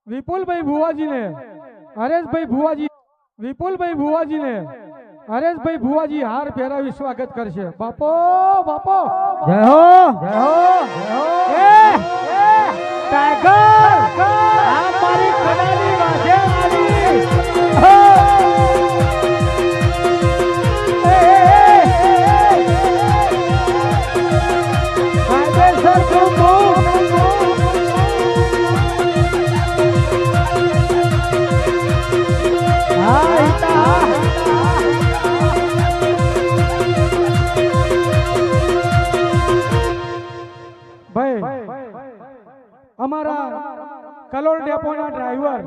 વિપુલભાઈ ભુવાજીને હરેશભાઈ ભુવાજી વિપુલભાઈ ભુવાજીને હરેશભાઈ ભુવાજી હાર પહેરાવી સ્વાગત કરશે. બાપો બાપો જય હો જય હો જય હો. ટાઈગર આ મારી કડાની વાજે આવી. કાયદેસર તું અમારા કલોલ ડેપોના ડ્રાઈવર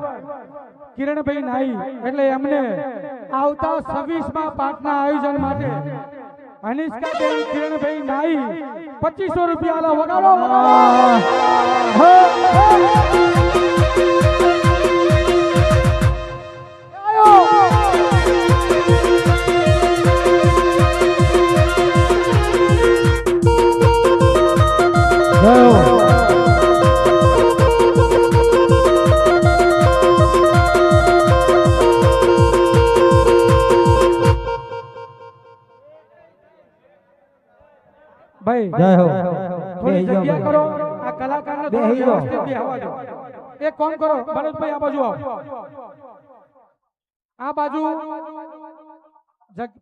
કિરણભાઈ નાઈ એટલે એમને આવતા 26મા પાઠના આયોજન માટે અનિષ્કાબેન કિરણભાઈ નાઈ 2500 રૂપિયા વગાડો. ભાઈ જય હો. થોડી જગ્યા કરો. આ કલાકારને થોડી વ્યવસ્થિત બેહવા દો. એક કામ કરો ભરતભાઈ, આ બાજુ આવો. આ બાજુ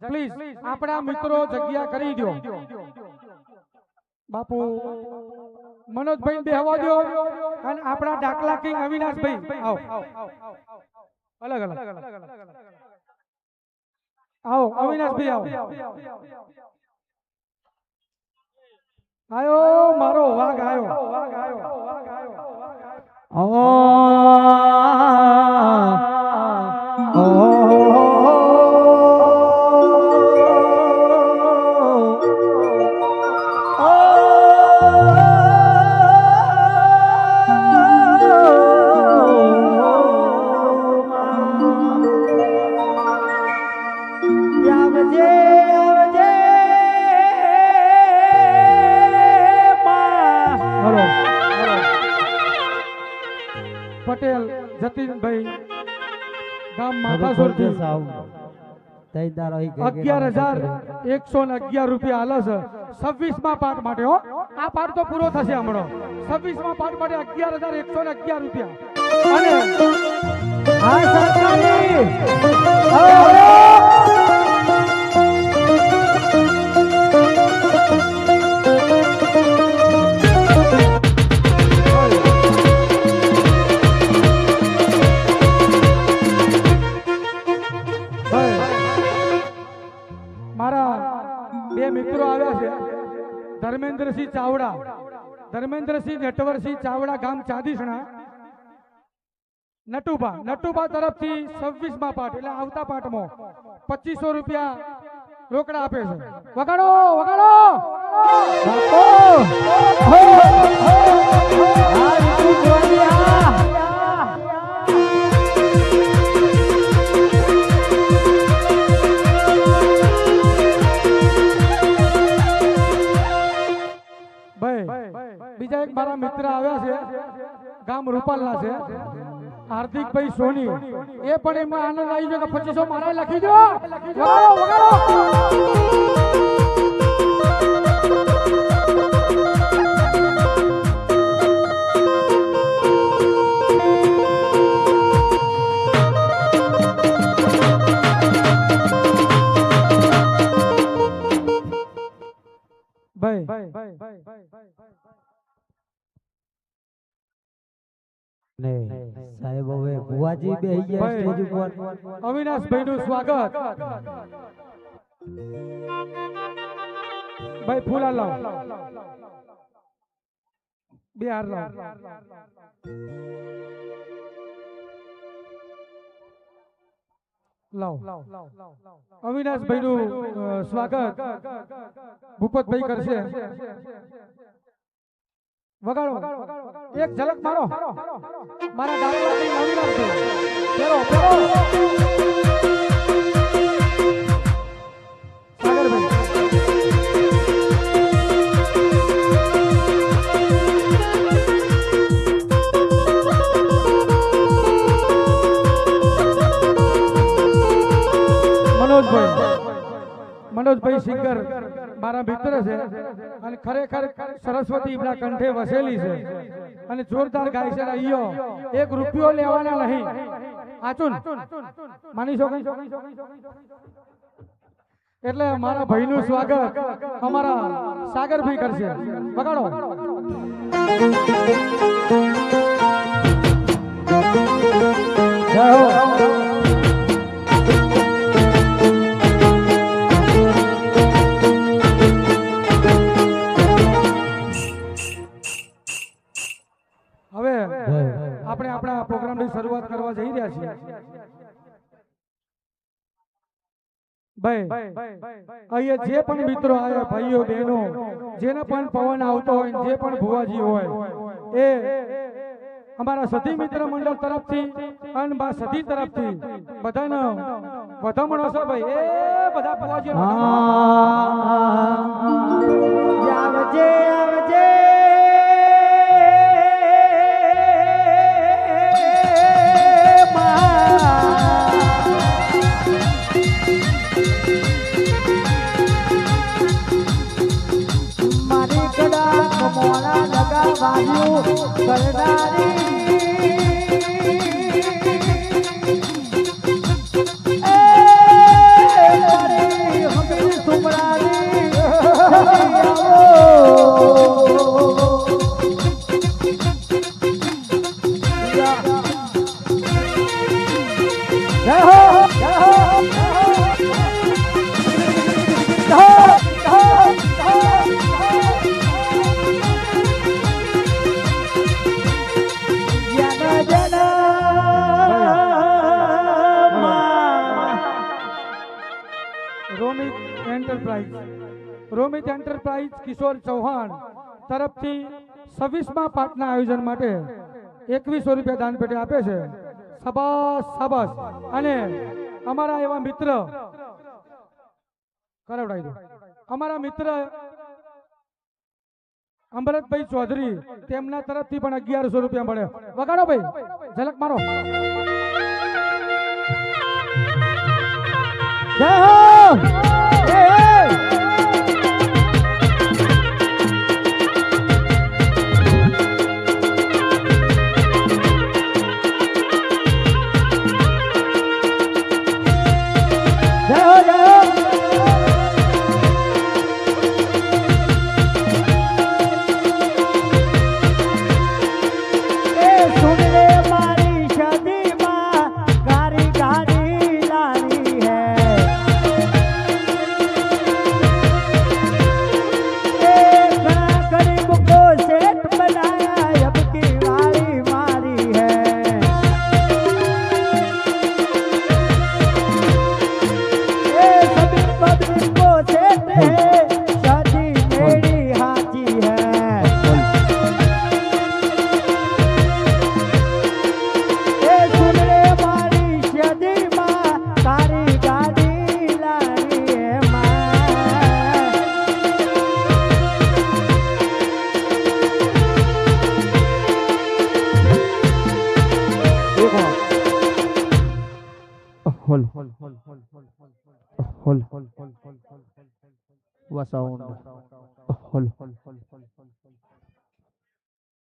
પ્લીઝ આપણા મિત્રો જગ્યા કરી દો. બાપુ મનોજભાઈ બેહવા દો અને આપણા ડાકલા કિંગ અવિનાશભાઈ આવો. અલગ અલગ આવો. અવિનાશભાઈ આવો. આયો મારો વાઘ આયો. પટેલ જતીનભાઈ ગામ માથાસુરથી 11,111 રૂપિયા આલે છે 26મા પાઠ માટે. હો, આ પાઠ તો પૂરો થશે હમણાં. 26મા પાઠ માટે 11,111 રૂપિયા. અને આ સરકારી મિત્રો આવ્યા છે. ધર્મેન્દ્રસિંહ ચાવડા, ધર્મેન્દ્રસિંહ નટવરસિંહ ચાવડા ગામ ચાદીસણા. નટુબા તરફથી 26મા પાઠ એટલે આવતા પાઠમાં 2500 રૂપિયા રોકડા આપે છે. વગાડો વગાડો. બીજા એક મારા મિત્ર આવ્યા છે ગામ રૂપાલના છે, હાર્દિકભાઈ સોની. એ પણ એમાં આનંદ આવી ગયો કે 2500 મારા લખી દો. વગાડો વગાડો. સાહેબ હવે ભુવાજી બેહી ગયા સ્ટેજ ઉપર. અવિનાશભાઈ નું સ્વાગત. ભાઈ ફૂલા લાવ, બે હાર લાવ. અવિનાશભાઈ નું સ્વાગત ભૂપતભાઈ કરશે. વગાડો એક ઝલક મારો. મારા દાદા અવિનાશભાઈ પેરો પેરો. સાગરભાઈ મનોજભાઈ સિંગર મારા મિત્ર છે અને ખરેખર સરસ્વતી એમના કંઠે વસેલી છે અને જોરદાર ગાય છે ઈયો એક રૂપિયો લેવાના નહીં આચુન માની શકો એટલે મારા ભાઈનું સ્વાગત અમારા સાગરભાઈ કરશે વગાડો જય હો હવે આપણે આપણા પ્રોગ્રામની શરૂઆત કરવા જઈ રહ્યા છીએ ભાઈ અહીંયા જે પણ મિત્રો આવ્યા ભાઈઓ બહેનો જેને પણ પવન આવતો હોય જે પણ ભુવાજી હોય એ અમારા સતી મિત્ર મંડળ તરફથી અને બા સતી તરફથી બધાનો વધામણો છે ભાઈ એ બધા ભુવાજી આવજે આવજે મોણા લગાવાયું કરનારી હમરી સુમરાની જય હો જય હો રોમિત એન્ટરપ્રાઇઝ કિશોર ચૌહાણ તરફથી 26મા પાઠના આયોજન માટે 2100 રૂપિયા દાન પેટે આપે છે શાબાશ શાબાશ અને અમારા એવા મિત્ર કરાવડાવી દો અમારા મિત્ર અમરતભાઈ ચૌધરી તેમના તરફથી પણ 1100 રૂપિયા મળે વગાડો ભાઈ ઝલક મારો જય હો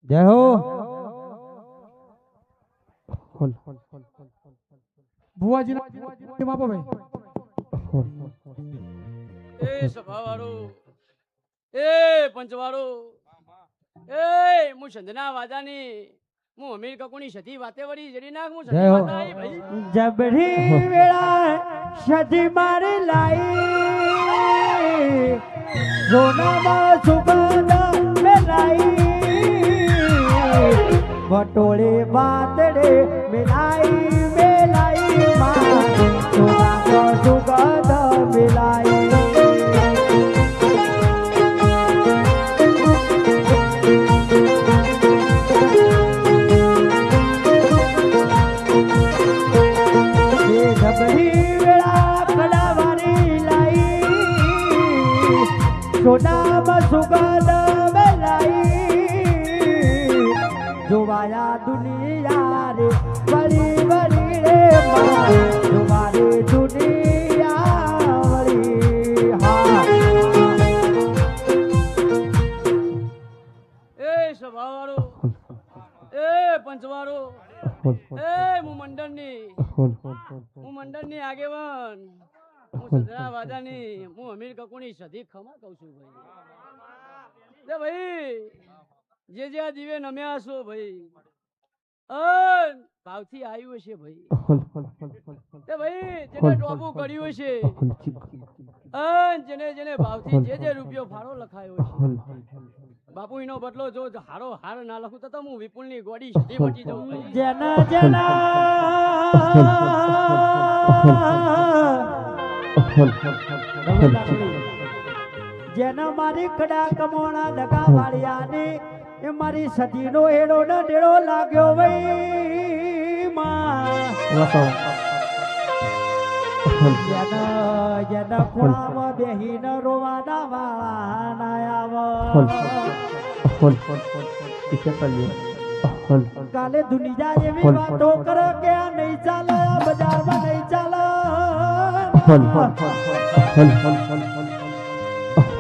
જય હો ભુવાજી આપો ભાઈ એ સભાવાળો એ પંચવાળો એ હું સંધના વાજાની હું અમીર કકુની સતી વાતે વળી જડી નાખ હું સતી વાતા આઈ ભાઈ જબરી વેળા સતી મારી લાઈ જોનામાં સુગંધ મેલાઈ વટોળે બાતડે મેલાઈ મેલાઈ માં સોનામાં સુગંધ મેલાઈ સોનામાં સુગંધ મેલાઈ જોવાયા દુનિયા રે બળી હું મંડળની આગેવાન હું સદરા વાજાની હું અમીર કકુની સધી ખમા કહું છું ભાઈ જે આ દીવે નમ્યા છો ભાઈ ભાવથી આવ્યું હશે ભાઈ જેને ટોપું કર્યું હશે જેને ભાવથી જે રૂપિયો ફાળો લખાયો છે બાપુ એનો બદલો જો હારો હાર ના લખું તો હું વિપુલ ની ગોડી સુધી મટી જાઉં ભાઈ. જેના જેના જેના મારી કડા કમોણા દગા વાળિયાને એ મારી સતીનો એડો ને ડેડો લાગ્યો ભાઈ માં જેના ખોળામાં બેહીને રોવાના વાળા ના આવે કાલે દુનિયા એવી વાતો કરે કે આ નહીં ચાલે બજારમાં નહીં ચાલે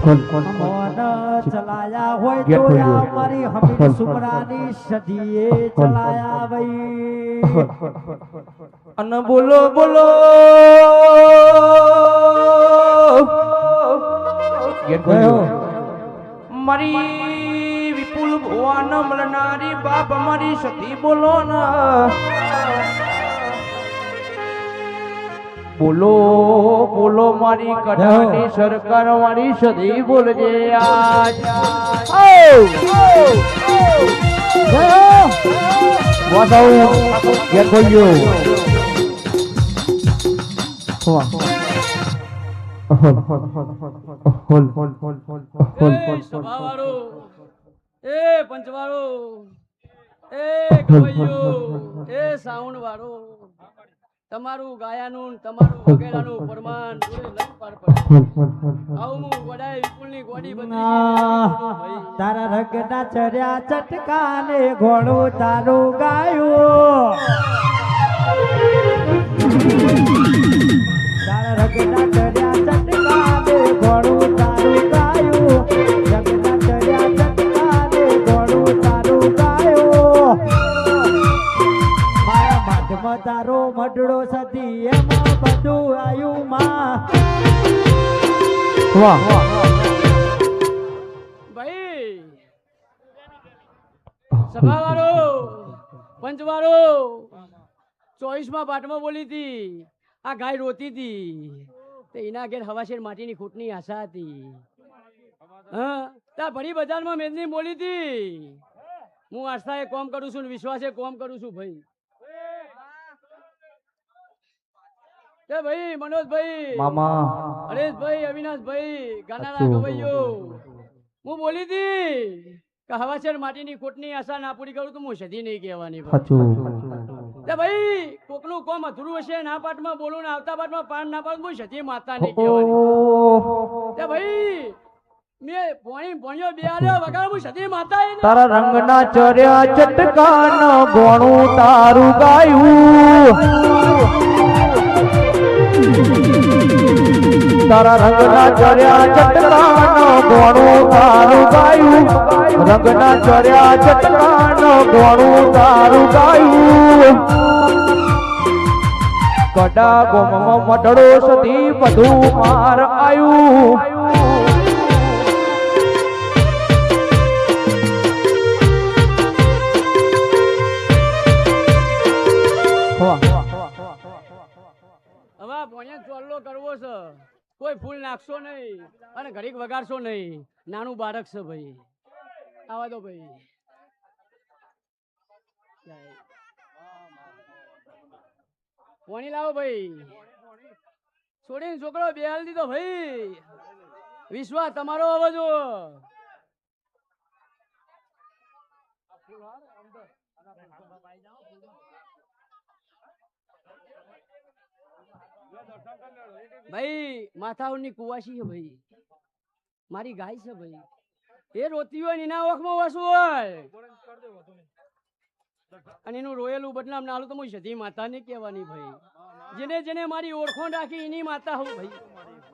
મોન ચલાયા હોય તો આ મારી હમીર સુમરાની સદીએ ચલાયા ભાઈ અને બોલો બોલો મારી વિપુલ ભુવન મળનારી બાપ મારી સતી બોલો ના બોલો બોલો મારી કઢાની સરકાર વાળી સદી બોલજે આજ સભાવાળો એ પંચવાળો એ ગવૈયો એ સાઉન્ડ વાળો તમારું ગાયાનું તમારું વગેરાનું પ્રમાણ આવું હું વડાય વિપુલની ગોડી બધી તારા રંગના ચર્યા ચટકાને ઘોડું તારું ગાયું તારા રંગના ચર્યા ચટકાને ઘોડું તારું ગાયું રંગના ચર્યા ચટકાને ઘોડું તારું ગાયું મારા માધમાં તારો મઢડો સતી એમાં બધું આયું માં વાહ ભાઈ સભાવાળો પંચવાળો 24માં પાઠમાં બોલી હતી આ ગાય રોતી હતી તો એના ઘેર હવાશેર માટીની ખૂટની આશા હતી હા તા ભરી બજારમાં મેદની બોલી હતી હું આસ્થાએ કોમ કરું છું વિશ્વાસે કોમ કરું છું ભાઈ કે ભાઈ મનોજભાઈ મામા હરેશભાઈ અવિનાશભાઈ ગાનારા ગવૈયો હું બોલી હતી કે હવાશેર માટીની ખોટની આશા ના પૂરી કરું તો હું સદી નહીં કહેવાની ભાઈ કોકનું કોમ અધૂરું હશે ના પાઠમાં બોલું ને આવતા પાઠમાં પાન ના પાડું હું સદી માતા નહીં કહેવાની ભાઈ મેં પોણી પોણીઓ બે આલ્યો વગર હું સદી માતા તારા રંગના ચર્યા ચટકાન ગોણું તારું ગાયું તારા રંગના ચર્યા ચટકાન ગોણું તારું ગાયું રંગના ચર્યા ચટકાન ગોણું તારું ગાયું કડા ગોમમાં મઢડો સતી બધું માર આયું હવે પોણિયા ચોલ્લો કરવો છે કોઈ ફૂલ નાખશો નહીં અને ઘડીક વગાડશો નહીં નાનું બાળક છે ભાઈ આવા દો ભાઈ પોણી લાવો ભાઈ છોડીને છોકરો બેહાલ દીધો ભાઈ વિશ્વાસ તમારો હવે જો ભાઈ માથાઓની કુવાસી છે ભાઈ મારી ગાય છે ભાઈ એ રોતી હોય ને એના ઓખમાં વાસું હોય અને એનું રોયેલું બદનામ નાલું તો હું સધી માતા ને કહેવાની ભાઈ જેને જેને મારી ઓળખોણ રાખી એની માતા હું ભાઈ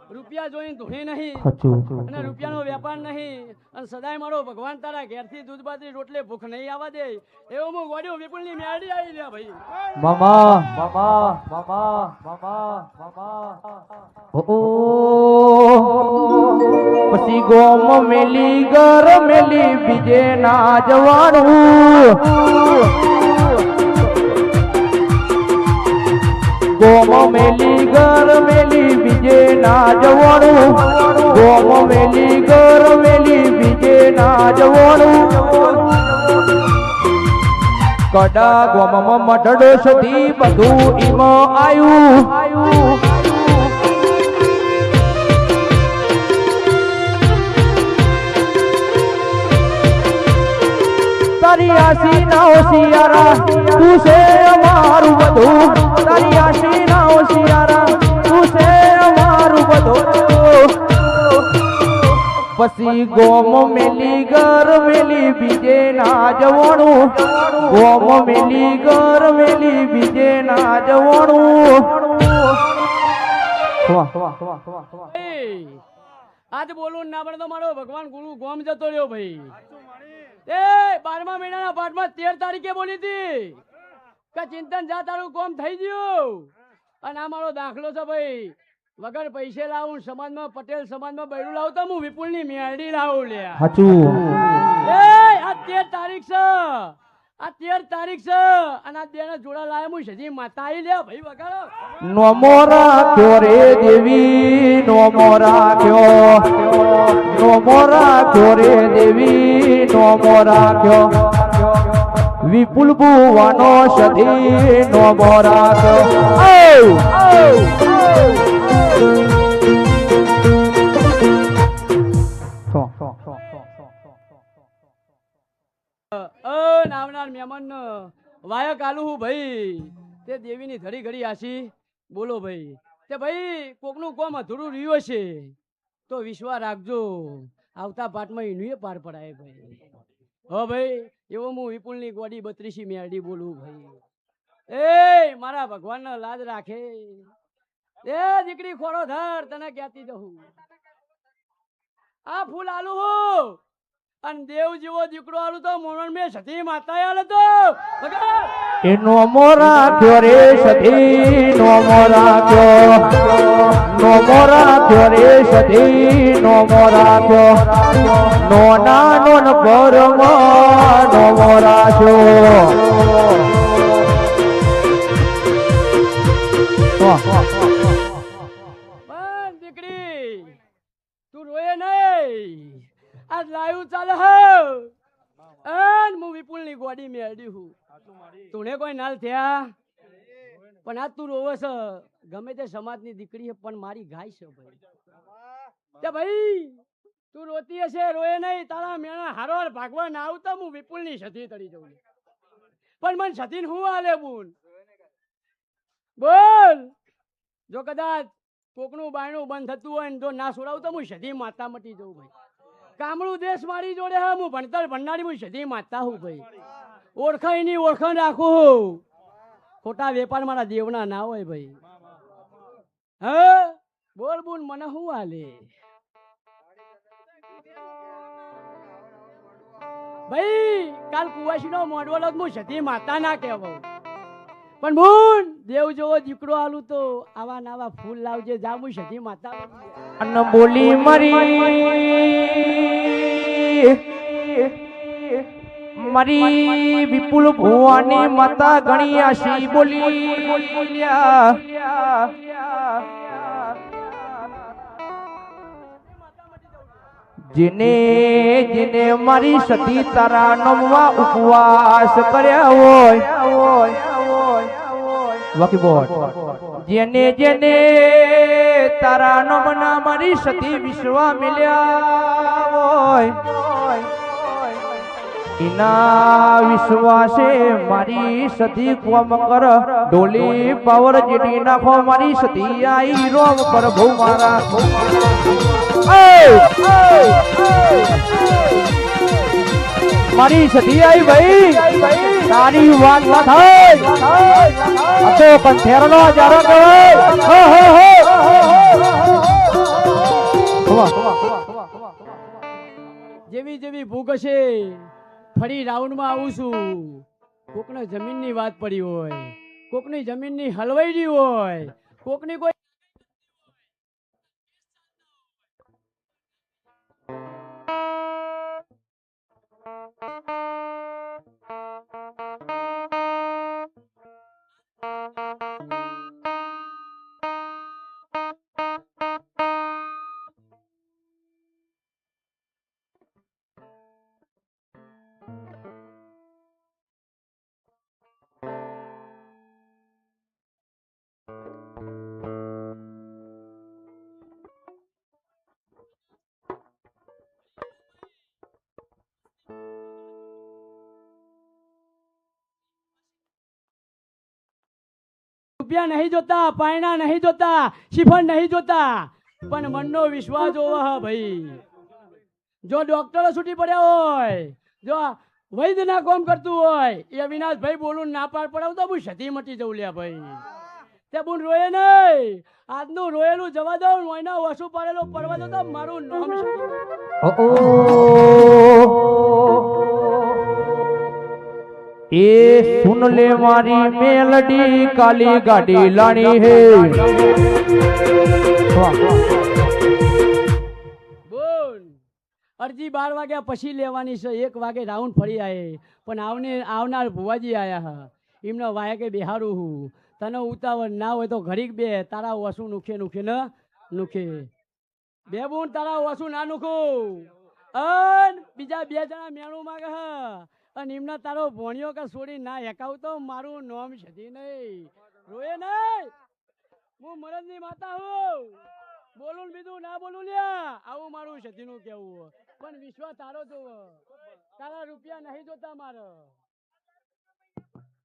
રૂપિયા જોઈને ધોઈ નહીં સાચું અને રૂપિયાનો વેપાર નહીં અને સદાય મારો ભગવાન તારા ઘેરથી દૂધ બાજરી રોટલે ભૂખ નહીં આવવા દે એવો હું ગોડ્યો વિપુલની મેળી આવી લે ભાઈ મામા મામા મામા મામા મામા ઓ પછી ગોમ મેલી ઘર મેલી બીજે ના જવાનું ગોમ મેલી ઘર મેલી બીજે ના જવાનું ગોમ મેલી ઘર મેલી બીજે ના જવાનું કડા ગોમમાં મઢડો સુધી બધું ઈમ આયું તારી આસી ના હોશિયારા તું છે અમારું બધું તારી આસી ના હોશિયારા તું છે અમારું બધું પછી ગોમ મેલી ઘર મેલી બીજે ના જવાનું ગોમ મેલી ઘર મેલી બીજે ના જવાનું આજ બોલું ના પડે તો મારો ભગવાન ગુરુ ગોમ જતો રહ્યો ભાઈ એ 12મા મહિનાના પાઠમાં 13 તારીખે બોલી હતી કે ચિંતન જા તારું કોમ થઈ ગયું અને આ મારો દાખલો છે ભાઈ વગર પૈસે લાવું સમાજમાં પટેલ સમાજમાં બૈરું લાવું તો હું વિપુલની મેરડી લાવું લે સાચું એ આ 13 તારીખ છે આ 13 તારીખ છે અને આ દેના જોડા લાવ્યા હું સજી માતા આવી લે ભાઈ વગાડો નોમો રાખ્યો રે દેવી નોમો રાખ્યો રે દેવી નોમો રાખ્યો વિપુલ ભુવાનો સધી નોમો રાખ્યો આવનાર મહેમાન વાયક આલુ હું ભાઈ તે દેવીની ઘડી ઘડી આશી બોલો ભાઈ તે ભાઈ કોકનું કોમ અધૂરું રહ્યું છે તો વિશ્વાસ રાખજો આવતા પાઠમાં એનું પાર પડાય ભાઈ હો ભાઈ એવો હું વિપુલની ગોડી 32 મેરડી બોલું ભાઈ એ મારા ભગવાનનો લાજ રાખે એ દીકરી ખોડો ધર તને કહેતી જવું આ ફૂલ આલુ હું અને દેવ જેવો દીકરો આલું તો મોણન મે સતી માતા આલે તો એનો મોરાખ્યો રે સતી નો મોરાખ્યો રે સતી નો મોરાખ્યો નો નાનો ન પરમ નો મોરાખ્યો દીકરી તું રોયે નહીં આજ લાયું ચાલે હ અન હું વિપુલની ગોડી મેળડી હું તુને કોઈ નાલ થયા પણ આજ તું રોવે છે ગમે તે સમાજની દીકરી પણ મારી ગાય છે ભાઈ તે ભાઈ તું રોતી હશે રોયે નહીં તારા મેણા હારોર ભાગવા ના આવતા હું વિપુલની સતી તળી જઉં પણ મન સતીન હું આલે બોલ જો કદાચ કોકનું બાયણું બંધ થતું હોય ને જો ના છોડાવું તો હું સતી માતા મટી જઉં ભાઈ કામળું દેશ મારી જોડે હા હું ભણતર ભણનારી હું સદી માતા હું ભાઈ ઓળખાઈની ઓળખાણ રાખું ખોટા વેપાર મારા દેવના ના હોય ભાઈ હા બોલ બોલ મને શું હાલે ભાઈ કાલ કુવાસી નો મોડવલો હું સદી માતા ના કહેવાઉં પણ બોલ દેવ જેવો દીકરો આલું તો આવા નાવા ફૂલ લાવજે જા હું સદી માતા અન બોલી મરી વિપુલ ભુવાની માતા ઘણી આશી બોલ્યા જેને જેને મારી સતી તારા નમવા ઉપવાસ કર્યા હોય વાકી બોલ જેને જેને તારા નમના મારી સતી વિશ્વા મિલ્યા હોય ઇના વિશ્વાસે મારી સતી કોમ કર ડોલી પાવર જેડી નાખો મારી સતી આઈ રોમ પર ભૌ મારા મારી સતી આઈ ભાઈ તારી વાત ના થાય આ તો કંઠેરનો હજારો કહેવાય જેવી ભૂખ હશે ફરી રાઉન્ડમાં આવું છું. કોકને જમીનની વાત પડી હોય, કોકની જમીનની હલવાઈ ગઈ હોય, કોકની કોઈ રૂપિયા નહીં જોતા, પાયણા નહીં જોતા, શિફળ નહીં જોતા, પણ મનનો વિશ્વાસ જોવો હા ભાઈ. જો ડોક્ટરો છૂટી પડ્યા હોય, જો વૈદ્યના કામ કરતું હોય, એ અવિનાશભાઈ બોલું ના પાડ પડાવ તો હું સતી મટી જવું લ્યા ભાઈ. તે બુન રોયે નહીં, આજનું રોયેલું જવા દઉં, એના ઓછું પાડેલો પડવા દો તો મારું નામ એ સુન લે મારી મેલડી કાલી ગાડી લાણી હે. બોલ અરજી 12 વાગ્યા પછી લેવાની છે, 1 વાગે રાઉન્ડ ફરી આયે, પણ આવનાર ભુવાજી આયા હા, એમના વાયકે બેહારું હું. તને ઉતાવળ ના હોય તો ઘડીક બે, તારા ઓછું નુખે નુખે ન નુખે બે બોન, તારા ઓછું ના નુખું. અન બીજા 2 જણા મેણું માગે હા, અને એમના તારો ભોણિયો કે છોડી ના હેકાવ તો મારું નામ સધી નહીં. રોયે નહીં, હું મરદની માતા હું, બોલું બીજું ના બોલું લ્યા, આવું મારું સધીનું કેવું. પણ વિશ્વાસ તારો જોવો, તારા રૂપિયા નહીં જોતા મારે.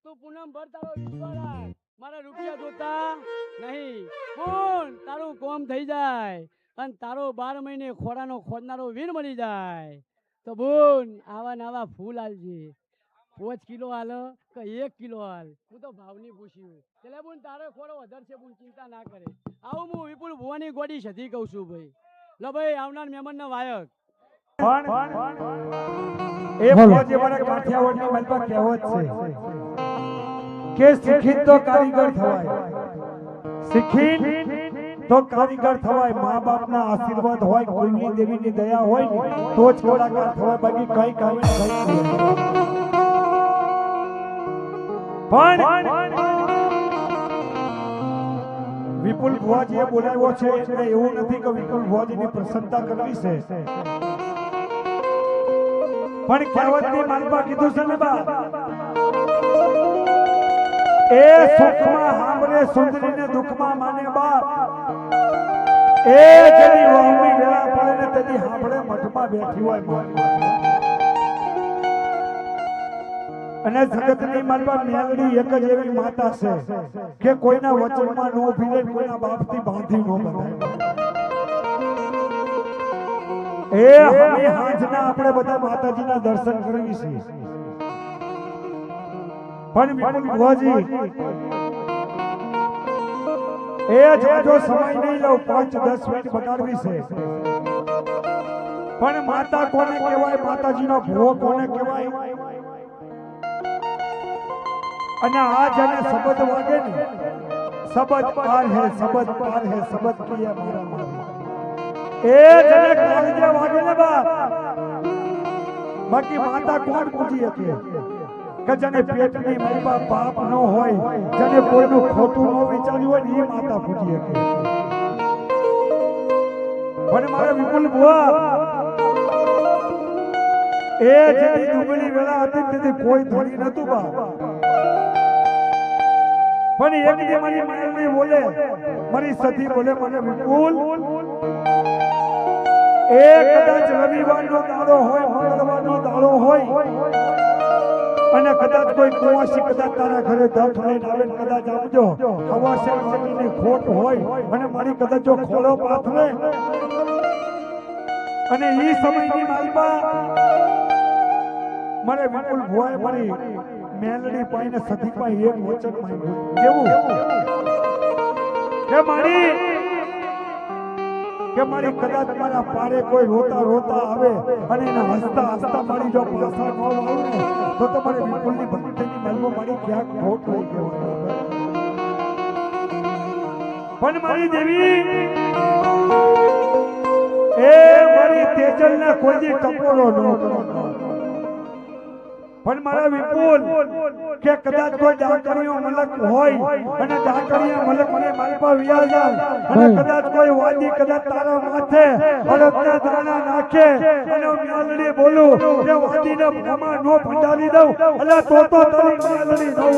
તું પૂનમ ભર તારો વિશ્વાસ રાખ, મારા રૂપિયા જોતા નહીં. કોણ તારું કોમ થઈ જાય અને તારો 12 મહિને ખોરાનો ખોદનારો વીર મળી જાય તો બોન આવા નવા ફૂલ આલજે. 5 કિલો હાલ કે 1 કિલો હાલ, હું તો ભાવની પૂછ્યું. એટલે બોન તારો ખોરો વધારે છે, બોન ચિંતા ના કરે. આવું હું વિપુલ ભુવાની ગોડી સધી કહું છું ભાઈ. લો ભાઈ આવનાર મહેમાનના વાયક એ ફોજે મને કાઠિયાવાડની મલબા કહેવત છે કે શીખીન તો કારીગર થવાય, શીખીન તો કારીગર થવાય. મા બાપના આશીર્વાદ હોય, કોઈની દેવીની દયા હોય ને તો જ કલાકાર થવાય, બાકી કઈ કામ નહીં. પણ વિપુલ ભુવાજીએ બોલાવ્યો છે એટલે એવું નથી કે વિપુલ ભુવાજીની પ્રસન્નતા કરવી છે, પણ કહેવતની માલપા કીધું છે ને બા, એ સુખમાં સાંભળે સુંદરીને દુઃખમાં માને બાપ, એ જેની વહુની વેળા પડે ને તેની સાંભળે મઠમાં બેઠી હોય માતા. અને જગતની માલપા મેલડી એક જ એવી માતા છે કે કોઈના વચનમાં ન ઊભી રહે, કોઈના બાપથી બાંધી ન બંધાય. એ હવે હાંજના આપણે બધા માતાજીના દર્શન કરવી છે, પણ વિપુલ ભુવાજી એ જાજો સમય નહીં લઉં, 5-10 મિનિટ બગાડવી છે. પણ માતા કોને કહેવાય, માતાજીનો ભુવો કોને કહેવાય, અને આ જેને શબ્દ વાગે ને, શબ્દ પાર હે, શબ્દ પાર હે, શબ્દ કિયા મારા મારી, એ જેને કાળજે વાગે ને બાપ, બાકી માતા કોણ પૂજી શકે કે જેને પેટની મલબા પાપ ન હોય, જેને કોઈનું ખોટું ન વિચાર્યું હોય ને એ માતા પૂજી શકે. પણ મારા વિપુલ ભુવા એ જેની ડુંગળી વેળા હતી તેથી કોઈ ધોળી નતું બા, પણ એક જે મારી માયલની બોલે, મારી સતી બોલે મને વિપુલ, એ કદાચ રવિવારનો દાડો હોય, મંગળવારનો દાડો હોય, અને કદાચ કોઈ કુવાસી કદાચ તારા ઘરે દઠ લઈને આવે, કદાચ આવજો હવાસેર વાગીની ખોટ હોય અને મારી કદાચ જો ખોળો પાથરે, અને ઈ સમયની માલપા મારે વિપુલ ભુવાએ મારી મેલડી પાઈને સતી પાઈ એક વચન માંગ્યું. કેવું કે મારી કે મારી કદાચ મારા પારે કોઈ રોતા રોતા આવે અને એના હસતા હસતા મારી જો પાછા ન વાળું ને તો તમારે વિપુલની ભક્તિની મહેલમાં મારી ક્યાંક ખોટ લઈ ગયો પણ મારી દેવી એ મારી તેજલને કોઈ દી ટપોરો ન કરો પણ મારા વિપુલ કે કદાચ કોઈ ડાકરીઓ મલક હોય અને ડાકરીઓ મલક મને મારી પાસે વ્યા જાય અને કદાચ કોઈ વાદી કદાચ તારા માથે અડદના દાણા નાખે અને હું મ્યાલડી બોલું કે વાદીને ભ્રમા નો ભંડારી દઉં અલા તો તારી મ્યાલડી નો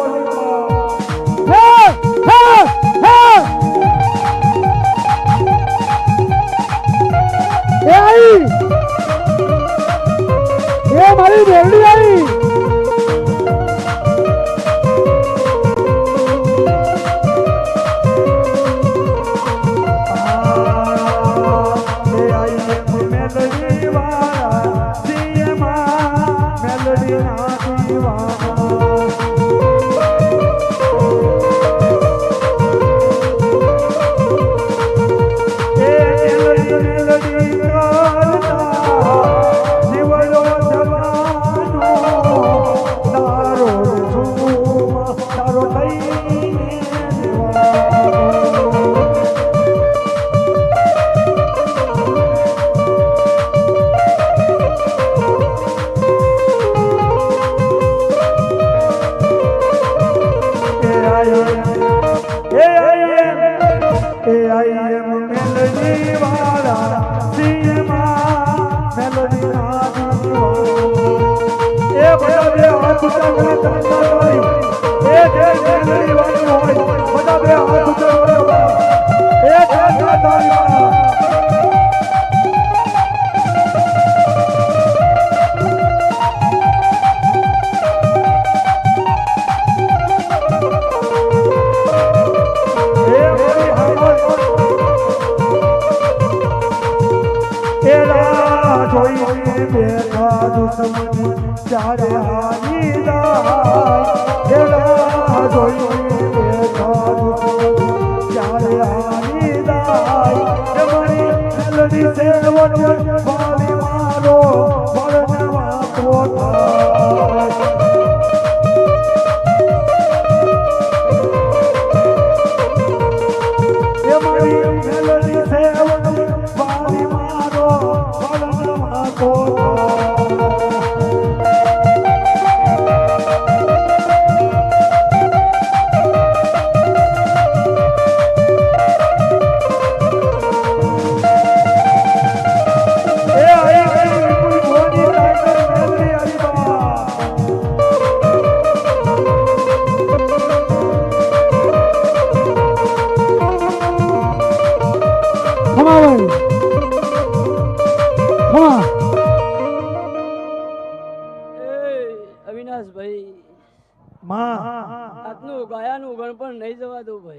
એ મારી બેરડી આવી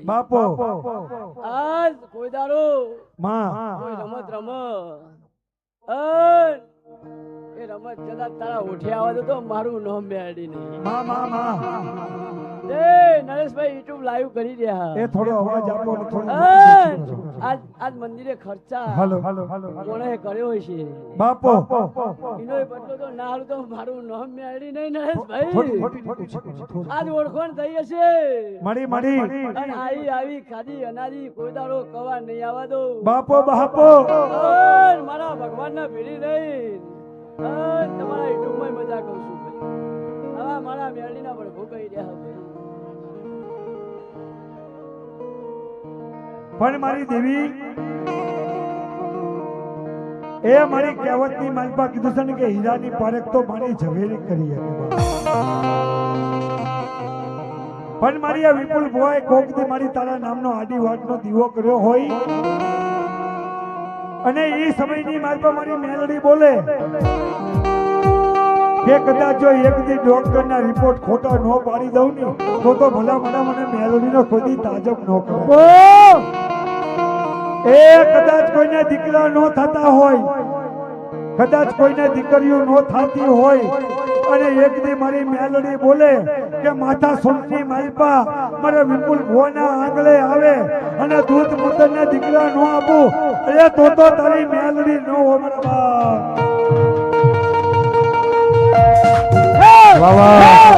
બાપો આજ કોઈ દાડો માં કોઈ રમત રમ એ રમત જતા તારા ઓઠે આવે તો મારું નામ બેડી નહીં નરેશભાઈ યુટ્યુબ લાઈવ કરી રહ્યા એ થોડો અવાજ આપો ને થોડો આજ મંદિરે ખર્ચા હાલો કોણે કર્યો છે બાપો એનો બદલો તો ના હાલું તો મારું નામ મેળી નહીં નરેશભાઈ આજ ઓળખણ થઈ હશે મળી અને આવી ખાધી અનાજી કોઈ દાડો કવા નહીં આવવા દો બાપો મારા ભગવાન ના ભીડી નહીં તમારા યુટ્યુબ માં મજા કરું છું ભાઈ હા મારા મેળી ના પણ ભૂકાઈ રહ્યા ભાઈ પણ મારી દેવી એ મારી કહેવતની માલપા કીધું છે ને કે હીરાની પારખ તો મારી ઝવેરી કરી હતી પણ મારી આ વિપુલ ભોય કોકથી મારી તારા નામનો આડી વાટનો દીવો કર્યો હોય અને એ સમયની માલપા મારી મેલડી બોલે કે કદાચ જો એક દી ડોક્ટરના રિપોર્ટ ખોટા ન પાડી દઉં ને તો ભલા મને મેલડીનો ખોદી તાજબ ન કરે એ કદાચ કોઈને દીકરા ન થતા હોય કદાચ કોઈને દીકરીઓ ન થતી હોય અને એક દી મારી મેલડી બોલે કે માથા સુનની માલપા મારે વિપુલ ભોના આંગળે આવે અને દૂધ પુત્રને દીકરા નો આપું એ તો તારી મેલડી નો હો મારા બાપ. વાહ વાહ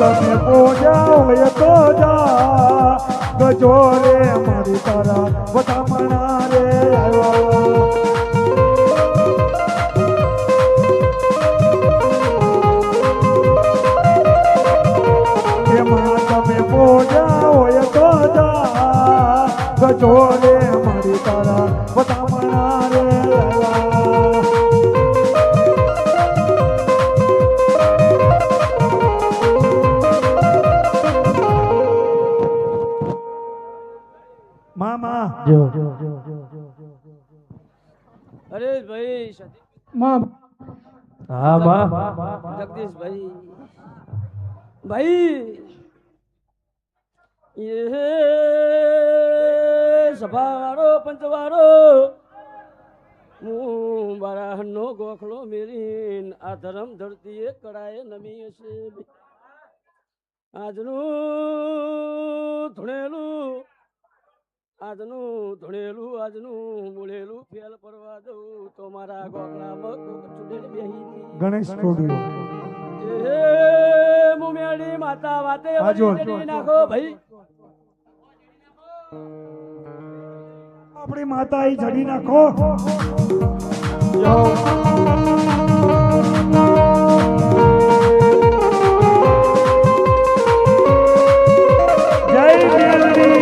તમે પૂજા હોય તો જા ગજો રે મારી તારા વધામણા રે આવ્યા. એમાં તમે પૂજા હોય તો જા ગજો રે મારી તારા વધામણા રે આવ્યા. મામા જો અરે ભાઈ માં હા માં જગદીશભાઈ ભાઈ એ સભાવાળો પંચવાળો હું મારા હન્નો ગોખલો મેરીન આ ધરમ ધરતીએ કળાએ નમી હશે. આજનું ધૂણેલું આજનું બોલેલું ફેલ પરવા દઉં તો મારા ગોખલામાં ચૂડેલ બેહી ગણેશ સ્ટુડિયો એ મુમેડી માતા વાતે હાજો. વળી નાખો ભાઈ. આપણી માતા ઈ જડી નાખો. જય મેલડી.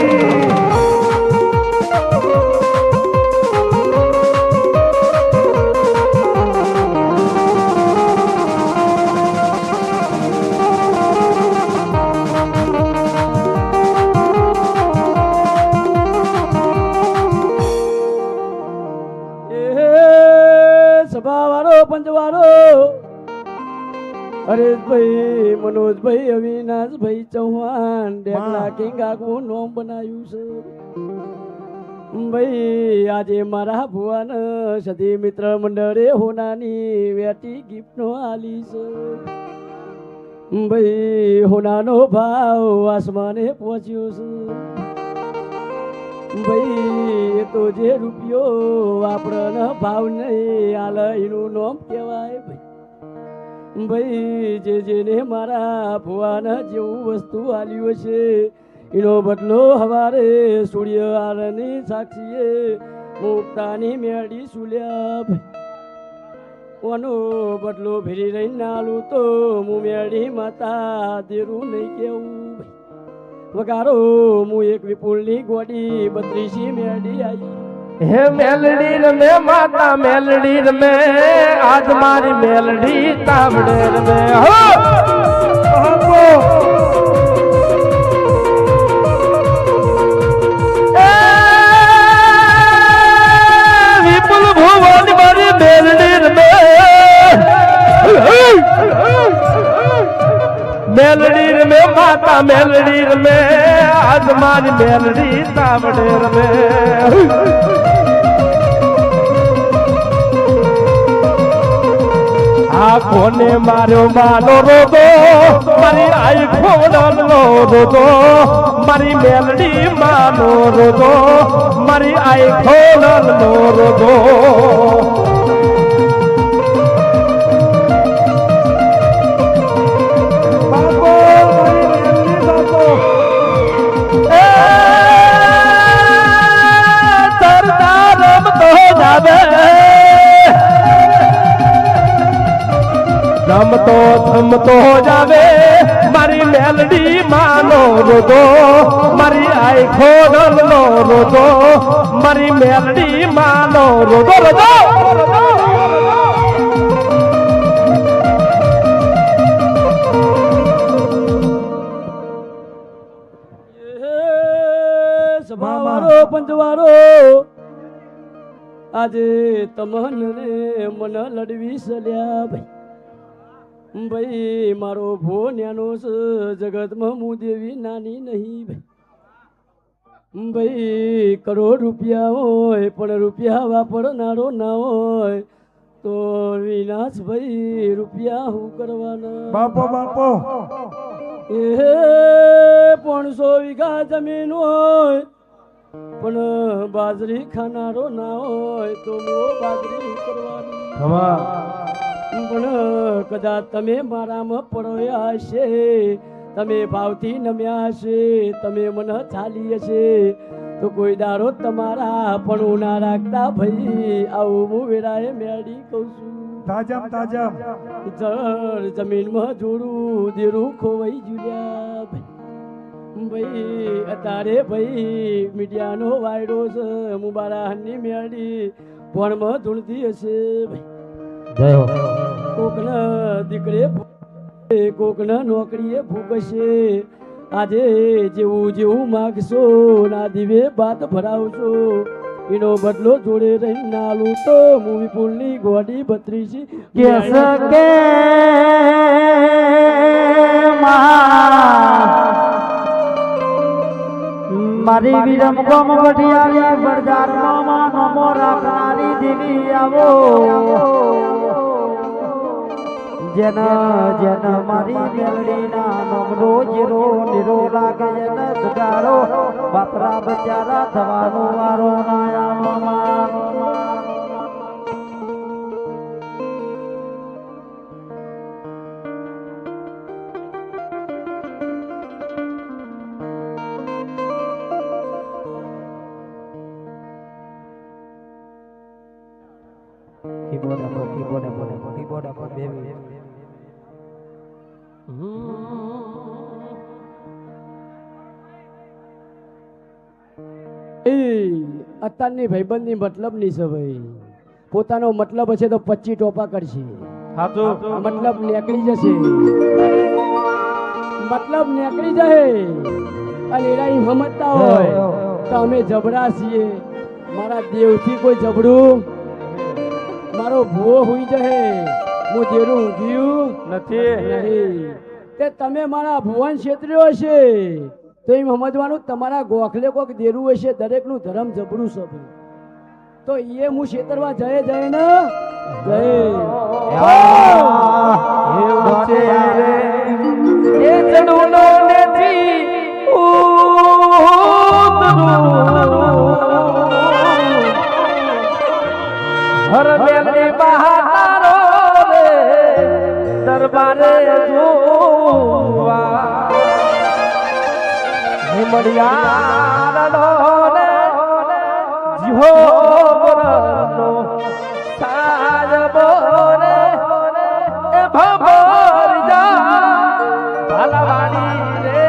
સભાવાળો પંચવાળો હરેશભાઈ મનોજભાઈ અવિનાશભાઈ ચૌહાણ ડેકલા કિંગ આગવું નોમ બનાવ્યું છે. ભાઈ આજે મારા ભુવન સદી મિત્ર મંડળે હોનાની વેટી ગિફ્ટ નો આલી છે. ભાઈ હોનાનો ભાવ આસમાને પહોંચ્યો છે. ભાઈ એ તો જે રૂપિયો આપણને ભાવ નહીં આલ એનું નામ કહેવાય. ભાઈ જેને મારા ભુવાના જેવું વસ્તુ આલ્યું છે એનો બદલો હવારે સૂર્ય આરની સાક્ષીએ મુક્તાની મેળી સુલ્યા. ઓનો બદલો ભેરી રહીને આલું તો હું મેળી માતા દેરું નહીં કેવું. વગારો હું એક વિપુલની ગોડી 32 મેળી આવી. હે મેલડી રમે માતા મેલડી રમે આજ મારી મેલડી તાવડે રમે હો વિપુલ ભુવન મારી મેલડી રમે મેલડી રમે માતા મેલડી રમે આજ મારી મેલડી તાવડે રમે. આ કોને માર્યો માનો રોદો મારી આઈ ખોડનો રોદો મારી મેલડી માનો રોદો મારી આઈ ખોડનો રોદો. બાપો મારી મેલડી બાપો. સરદાર રમતો જાવે રમતો થમતો જાવે મારી મેલડી માનો રોદો મારી આઈ ખોડનો રોદો મારી મેલડી માનો રોદો રોદો. સભાવાળો પંચવાળો આજે તમને મન લડવી સલ્યા. ભાઈ ભાઈ મારો ભો ન્યાનો છે જગતમાં હું દેવી નાની નહીં. ભાઈ ભાઈ કરોડ રૂપિયા હોય પણ રૂપિયા વાપરનારો ના હોય તો વિનાશભાઈ રૂપિયા શું કરવાના? બાપો બાપો એ 500 વીઘા જમીન હોય પણ બાજરી ખાનારો ના હોય તો બાજરી શું કરવાની? પણ કદાચ તમે મારામાં પડ્યા હશે, તમે ભાવથી નમ્યા હશે, તમે મને ચાલી હશે તો કોઈ દાડો તમારા પણ ના રાખતા ભાઈ. આવું હું વેરાએ મેળી કહું છું. તાજમ તાજમ જળ જમીનમાં જોડું દેરું ખોવાઈ જુલ્યા ભાઈ. અત્યારે ભાઈ મીડિયાનો વાયરો છે, હું મારા હન્ની મેળી ભણમાં ધૂળતી હશે ભાઈ. કોકના દીકરે કોકના નોકરીએ ભૂકશે. આજે જેવું જેવું માગશો ના દીવે બાત ભરાવશો એનો બદલો જોડે રહી નાલું તો હું વિપુલની ગોડી 32 કે મારી વિરમ ગમ વઢિયારી બજાર માં નમો રાખનારી દેવી આવો. જેન મારી મેલડીના નમનો જીરો નિરો લાગે જેને દુગારો બાપરા બચારા થવાનો વારો ના કીબોર્ડ બેબી અત્યારની ભાઈબંધની મતલબની છે ભાઈ. પોતાનો મતલબ હશે તો 25 ટોપા કરશે. મતલબ નીકળી જશે, મતલબ નીકળી જાય અને એના સમજતા હોય તો અમે જબરા છીએ. મારા દેવથી કોઈ જબડું મારો ભૂવો હોઈ જાય, હું દેરું ઊંઘ્યું નથી. તે તમે મારા ભુવન ક્ષેત્રીઓ હશે તો એમ સમજવાનું તમારા ગોખલે કોક દેરું હશે. દરેકનું ધર્મ જબરું છે તો એ હું ક્ષેત્રમાં જય જય ને દરબારે જોવા મળ્યા જીહો બરનો સાજ બોરે એ ભભર જા ભાલવાણી રે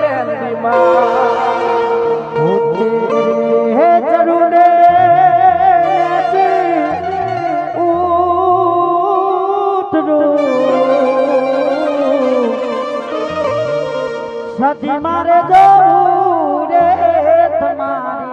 મેલડી માં ઓતે હે ચરુને ઉતરો સતી મારે જવું રે તમારી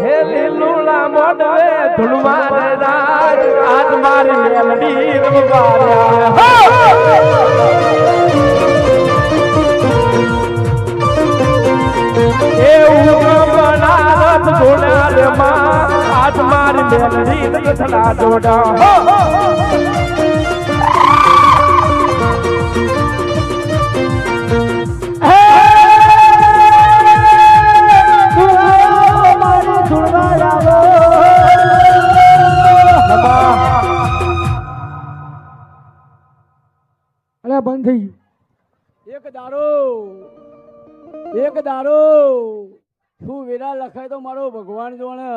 હે લીલુલા મોડવે ધૂળવા રાજ આજ મારી મેલડી રમવાયા એ બનારસ જોડા રે માં આજ મારી મેલડી રથલા જોડા બંધ થઈ ગયું. એક દારો શું વેરા લખાય તો મારો ભગવાન જોણે,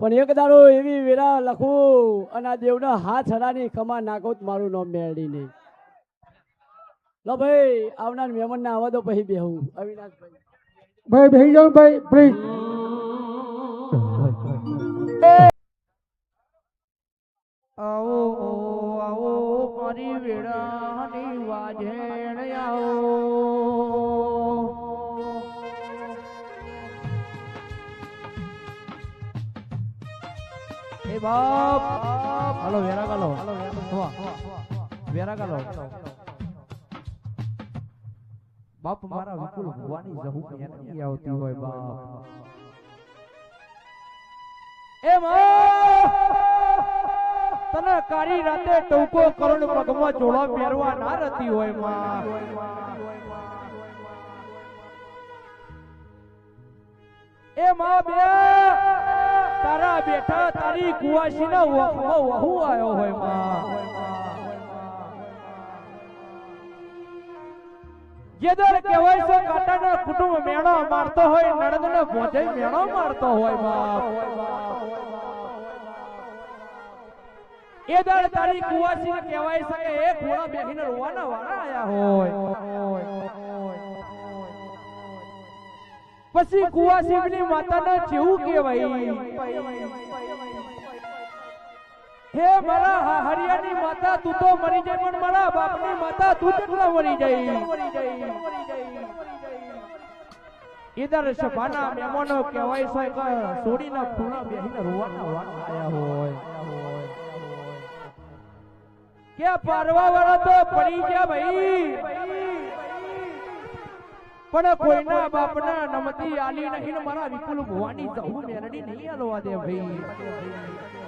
પણ એક દારો એવી વેરા લખું અને આ દેવના હાથ હરાની ખમા નાખો મારું નામ મેળવી નહીં. લો ભાઈ આવનાર મહેમાન ને આવવા દો પછી બેહું. અવિનાશભાઈ ભાઈ બેસી જાઓ ભાઈ પ્લીઝ. આવો આવો મારી વેળાની વાજેણ આવો. એ બાપ હાલો વેરા ગાલો વેરા ગાલો બાપ મારા વિપુલ ભવાની જહુ મેનડી આવતી હોય બાપ એ માં તને કાળી રાતે ટોકો કરોડ પગમાં જોડો પહેરવા ના રહેતી હોય માં એ માં બે તારા બેઠા તારી કુવાસીના વખમાં વહુ આવ્યો હોય માં જેદર કહેવાય છે કાટાના કુટુંબ મેણો મારતો હોય નણંદને ભોજય મેણો મારતો હોય બાપ એ દર તારી કુવાસીને કહેવાય છે કે એક ઘોડા બેહીને રોવાના વાળા આયા હોય પછી કુવાસીની માતાને જેવું કહેવાય હે મારા હરિયાની માતા તું તો મરી જાય પણ મારા બાપની માતા તું કેટલા મરી જાય ઈદર સભાના મહેમાનો કહેવાય છે કે સોડીના ખૂણા બેહીને રોવાના વાળા આયા હોય કે પારવા વાળા તો પડી ગયા ભાઈ પણ કોઈના બાપના નમતી આલી નહીં મારા વિપુલ ભવાની જહુ મેરડી નહીં આલવા દે ભાઈ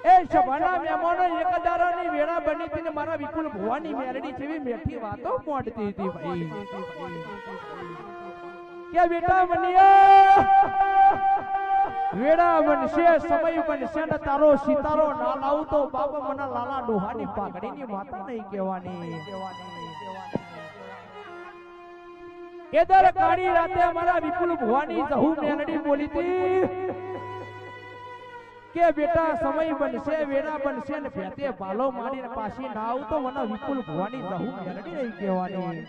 એ સભાના મહેમાનો એક દારાની વેળા બની હતી ને મારા વિપુલ ભવાની મેરડી જેવી મેઠી વાતો મોડતી હતી ભાઈ કે બેટા મનિયા વેળા બનશે સમય બનશે ને તારો સિતારો ના લાવું તો બાપા મને લાલા ડોહાની પાઘડીની માતા નહીં કહેવાની એદર કાળી રાતે અમારા વિપુલ ભવાની જહુ મેરડી બોલી હતી કે બેટા સમય બનશે વેળા બનશે ને ભેતે ભાલો મારીને પાછી ના આવું તો મને વિપુલ ભવાની જહુ મેરડી નહીં કહેવાની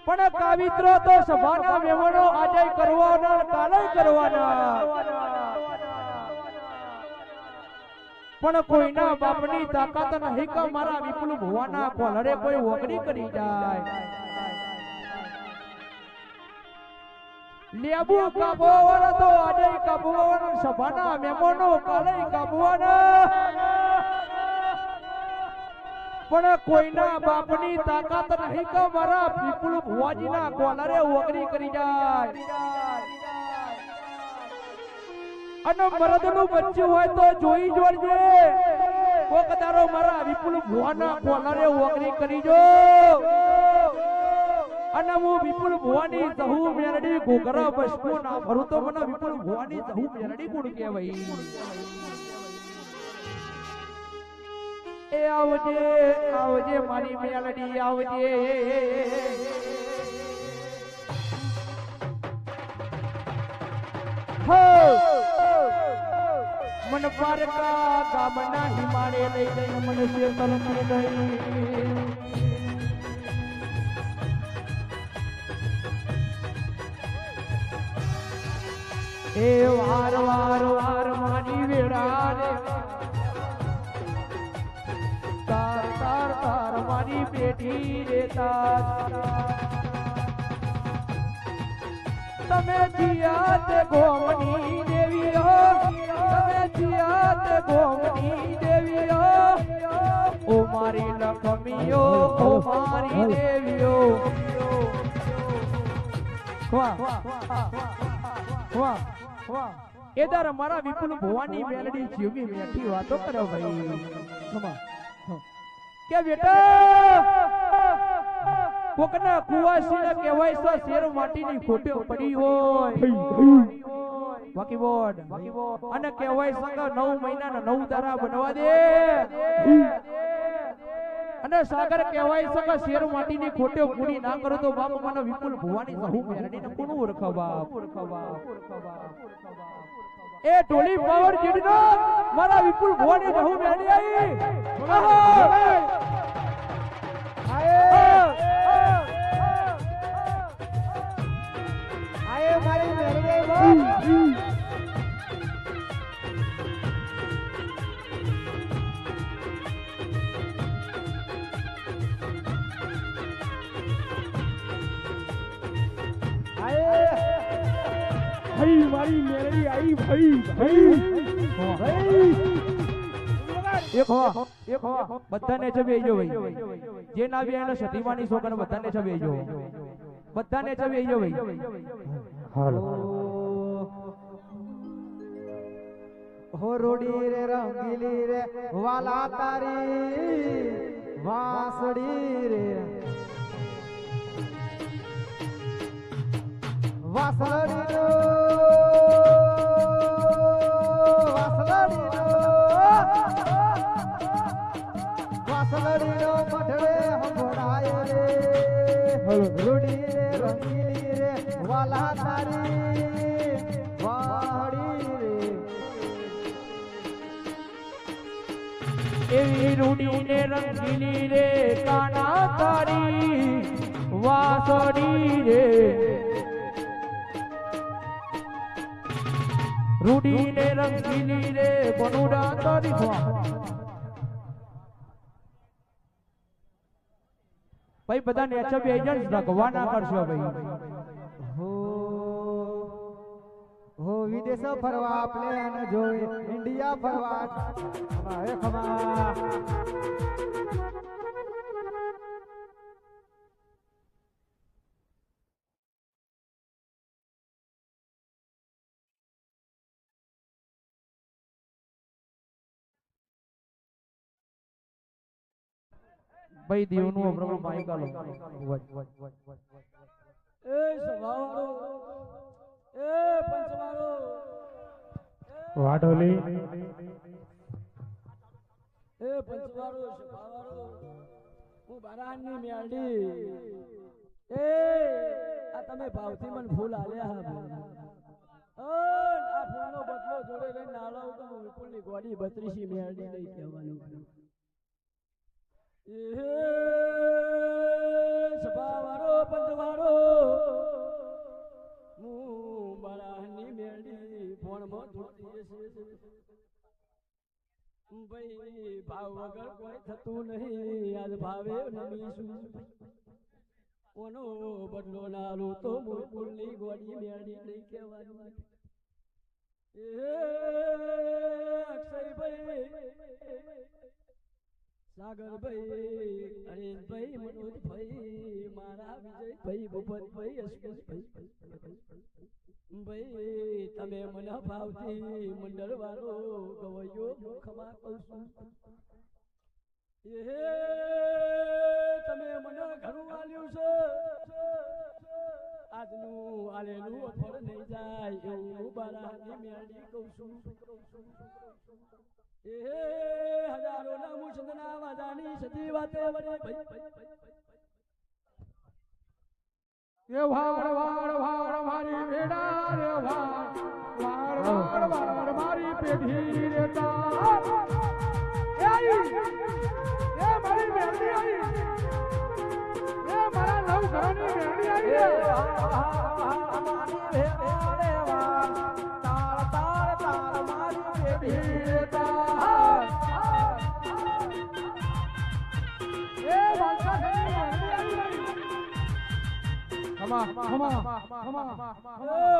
પણ કાવિત્રો તો સભાના મહેમાનો આજે કરવાના કાલે કરવાના પણ કોઈના બાપની તાકાત નહીં કે મારા વિપુલ ભવાના કોલરે કોઈ વગડી કરી જાય લેબુ કાબોવાના તો આજે કાબોવાના સભાના મહેમાનો કાલે કાબોવાના પણ કોઈના બાપની તાકાત નહીં કે મારા વિપુલ ભુવાજીના કોલરે વગડી કરી જાય અને મરદનું બચ્ચું હોય તો જોઈ જોડજે કોક દારો મારા વિપુલ ભુવાના કોલરે વગડી કરી જો અને હું વિપુલ ભુવાની જહુ મેરડી ઘોઘરા બસકો ના ભરું તો મને વિપુલ ભુવાની જહુ મેરડી કોણ કહેવાય એ આવજે આવજે મારી મેલડી આવજે હો મન પારકા ગામના હિમાડે લઈ જઈ મન શેતલ કરી દઈ એ વાર વાર વાર મારી વેળા રે તાર તાર તાર મારી બેટી રે તાર તમે જીયા તે ગોમની દેવીઓ તમે જીયા તે ગોમની દેવીઓ ઓ મારી લખમીઓ ઓ મારી દેવીઓ વાહ વાહ વાહ એદાર મારા વિપુલ ભવાની મેલડી જીવી મેઠી વાતો કરો ભાઈ કે બેટા કોકના કુવાસીને કહેવાય છે શેર માટીની ખોટે પડી હોય બાકી બોડ અને કહેવાય છે કે 9 મહિનાના 9 દારા બનવા દે અને સાગર કહેવાય છે કે શેર માટીની ખોટે પૂરી ના કરો તો બાપ મને વિપુલ ભવાની જહુ મેરડીને કોણ ઓળખા બાપ એ ટોલી પાવર જીડનો મારા વિપુલ ભવાની જહુ મેરડી આવી આયે મારી મેરડી બોલ ભાઈ મારી મેરડી આવી ભાઈ ભાઈ ભાઈ એક હો બધાને છબી જો ભાઈ જે ના બી એનો સતીવાની છોકરા બધાને છબી જો બધાને છબી જો ભાઈ હાલો હો રોડી રે રંગીલી રે વાલા તારી વાસડી રે વાસડી રો વાસડી રો પઢડે હંભળાય રે રોડી રે રંગીલી રે વાલા તારી વાડી રે એવી રૂડી ને રંગીલી રે કાના તારી વાસડી રે રૂડી ને રંગીલી રે બનુડા તારી ભાઈ બધા નેચર બે જણ ભગવાન ના કરશો ભાઈ હો વિદેશ ફરવા પ્લેન જોઈ ઇન્ડિયા ફરવા હે ખમા ભાઈ દેવનું અમરો માઈક આલો એ સભાવાળો એ પંચવાળો વાઢોલી એ પંચવાળો સભાવાળો હું બારાની મેરડી એ આ તમે ભાવથી મને ફૂલ આલ્યા હા આ ફૂલનો બદલો જોડે લઈને નાલાવ તો હું વિપુલની ગોડી 32 મેરડી નહીં કહેવાનું સભાવાળો પંચવાળો હું બારાની મેરડી ફોનમાં ધૂળતી છે ભાઈ ભાવ વગર કોઈ થતું નહીં આજ ભાવે નમીશું ઓનો બદલો નાલું તો મુરકુલની ગોડી મેરડી નહીં કહેવાની અક્ષયભાઈ સાગરભાઈ હરેશભાઈ મનોજભાઈ મારા વિજયભાઈ ભૂપતભાઈ યશવંતભાઈ ભાઈ તમે મને ભાવથી મંડળ વાળો ગવૈયો મુખમાં કહું છું તમે મને ઘણું આલ્યું છે આજનું આલેલું ફળ નહીં જાય એવું બારાની મેરડી કહું છું હજારો ના મુસદના વાદાની સતી વાતે વડે એ વાળ વાળ વાળ મારી બેડા રે વાળ વાળ વાળ વાળ મારી પેઢી રે તા એ મારી મેરડી આવી એ મારા નવ ઘરની મેરડી આવી મારી ભેળા રે વાળ તાળ તાળ તાળ મારી પેઢી રે તા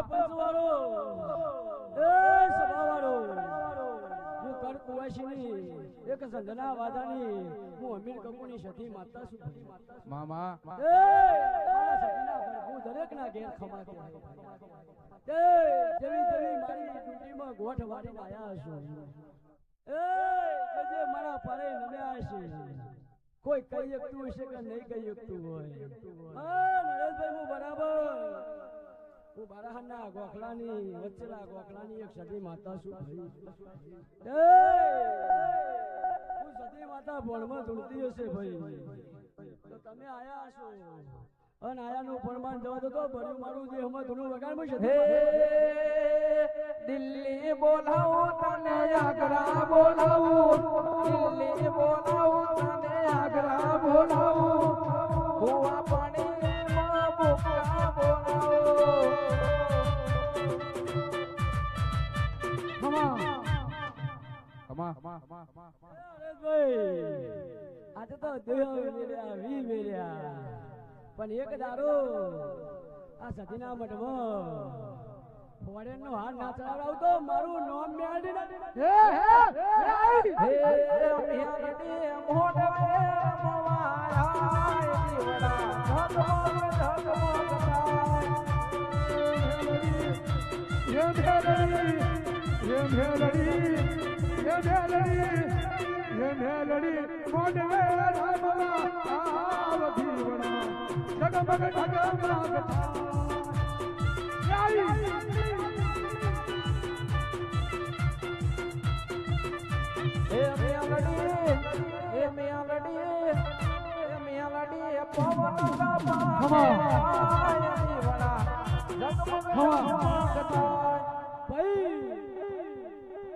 પંચવાળો એ સભાવાળો હું કડકુવાસીની એક સંધના વાદાની હું અમીર કપૂરની સતી માતા છું મામા એ આ સતીના હું દરેકના ઘેર ખમા કે જેવી જેવી મારી ડ્યુટીમાં ગોઠ વાળીને આયા હશો એ જે મારા પારે નમ્યા છે કોઈ કહી શકતું હશે કે નહીં કહી શકતું હોય નરેશભાઈ હું બરાબર હું બારાહાના ગોખલાની વચ્ચેલા ગોખલાની એક સતી માતા છું હું સતી માતા ભણમાં ધૂળતી હશે ભાઈ તો તમે આયા હશો અને આયાનું પ્રમાણ જવા દો તો ભર્યું મારું જે હમણાં ધૂળું વગાડવું છે દિલ્હી બોલાવું તને આગ્રા બોલાવું દિલ્હી બોલાવું તને આગ્રા બોલાવું કુવા પાણીમાં બોકડા બોલાવું આજે તો દેહ વેર્યા વી વેર્યા પણ એક દારો આ સતીના મઠમાં ફોરેન નો હાથ ના ચડાવડાવ તો મારું નામ મેળવી હે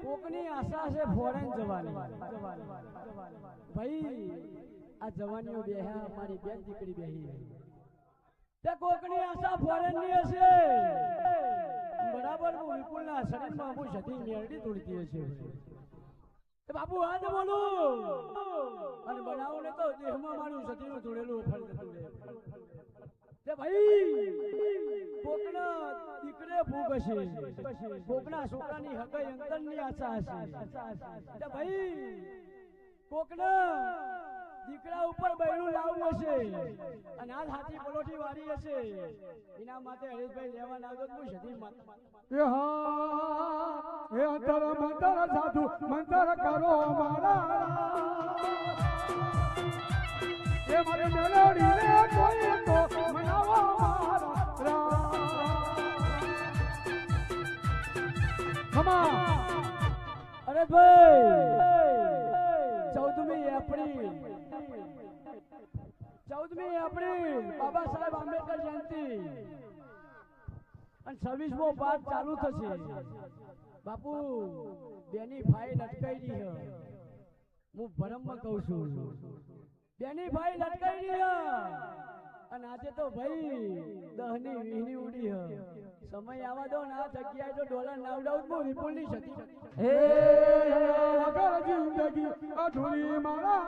કોકની આશા છે ફોરેન જવાની ભાઈ આ જવાનીઓ બેહ્યા મારી બેન દીકરી બેહી તે કોકની આશા ફોરેન ની હશે બરાબર હું વિપુલના શરીરમાં હું સધી મેળડી તોડતી હશે બાપુ આ જ બોલું અને બનાવો ને તો દેહમાં મારું સતીનું તોડેલું ફળ તે ભાઈ કોકના દીકરે ભૂખ હશે કોકના છોકરાની હકાઈ અંતરની આશા હશે તે ભાઈ કોકના દીકરા ઉપર બૈરું લાવવું હશે અને આ હાથી પલોઠી વાળી હશે એના માટે હરેશભાઈ લેવા ના તો હું સધી એ અંતર મંતર સાધુ મંતર કરો મારા એ મારી મેલોડી ને કોઈ તો મનાવો મારા ખમા અરે ભાઈ 14મી એપ્રિલ બાબા સાહેબ આંબેડકર જયંતિ અને 26મો પાઠ ચાલુ થશે બાપુ બેની ભાઈ લટકાઈ રહી હું ભરમમાં કહું છું બેની ભાઈ લટકાઈ રહી અને આજે તો ભાઈ 10ની 20ની ઉડી સમય આવા દો ને આ જગ્યાએ તો ડોલર નાવડાવું હું વિપુલની સતી હે અગર જિંદગી અધૂરી મારા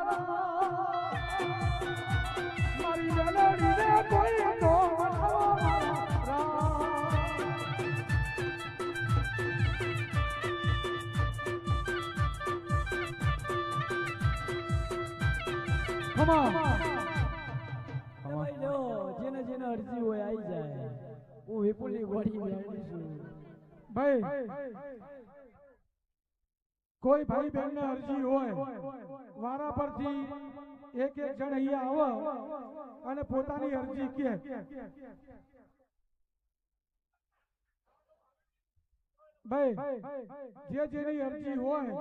મારી મેલોડી ને કોઈ તો મનાવો મારા જેને જેને અરજી હોય આવી જાય હું વિપુલની ગોળી મેળવી છું ભાઈ કોઈ ભાઈ બહેન ને અરજી હોય વારા પરથી એક જણ અહીંયા આવે અને પોતાની અરજી કે ભાઈ જે જેની અરજી હોય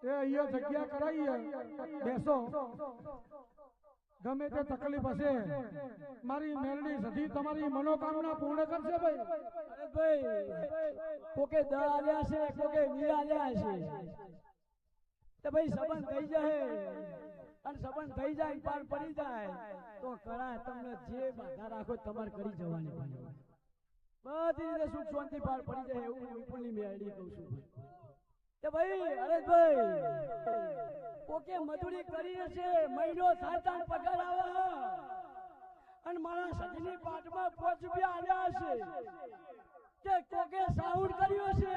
એ અહીંયા જગ્યા કરાવીએ બેસો ગમે તે તકલીફ હશે મારી મેલડી સધી તમારી મનોકામના પૂર્ણ કરશે ભાઈ અરે ભાઈ કોકે દ આલ્યા છે કોકે વી આલ્યા છે તો ભાઈ સંબંધ થઈ જાય અને સંબંધ થઈ જાય પાર પડી જાય તો કરા તમને જે બાધા રાખો તમારે કરી જવાની બધી રીતે સુખ શાંતિ પાર પડી જાય એવું વિપુલની મેળડી કહું છું કે ભાઈ અરે ભાઈ કોકે મજૂરી કરી હશે મહિનો સાતા પગાર આવે અને મારા સજીની પાટમાં 5 રૂપિયા આવ્યા હશે કે કોકે સાઉન્ડ કર્યું હશે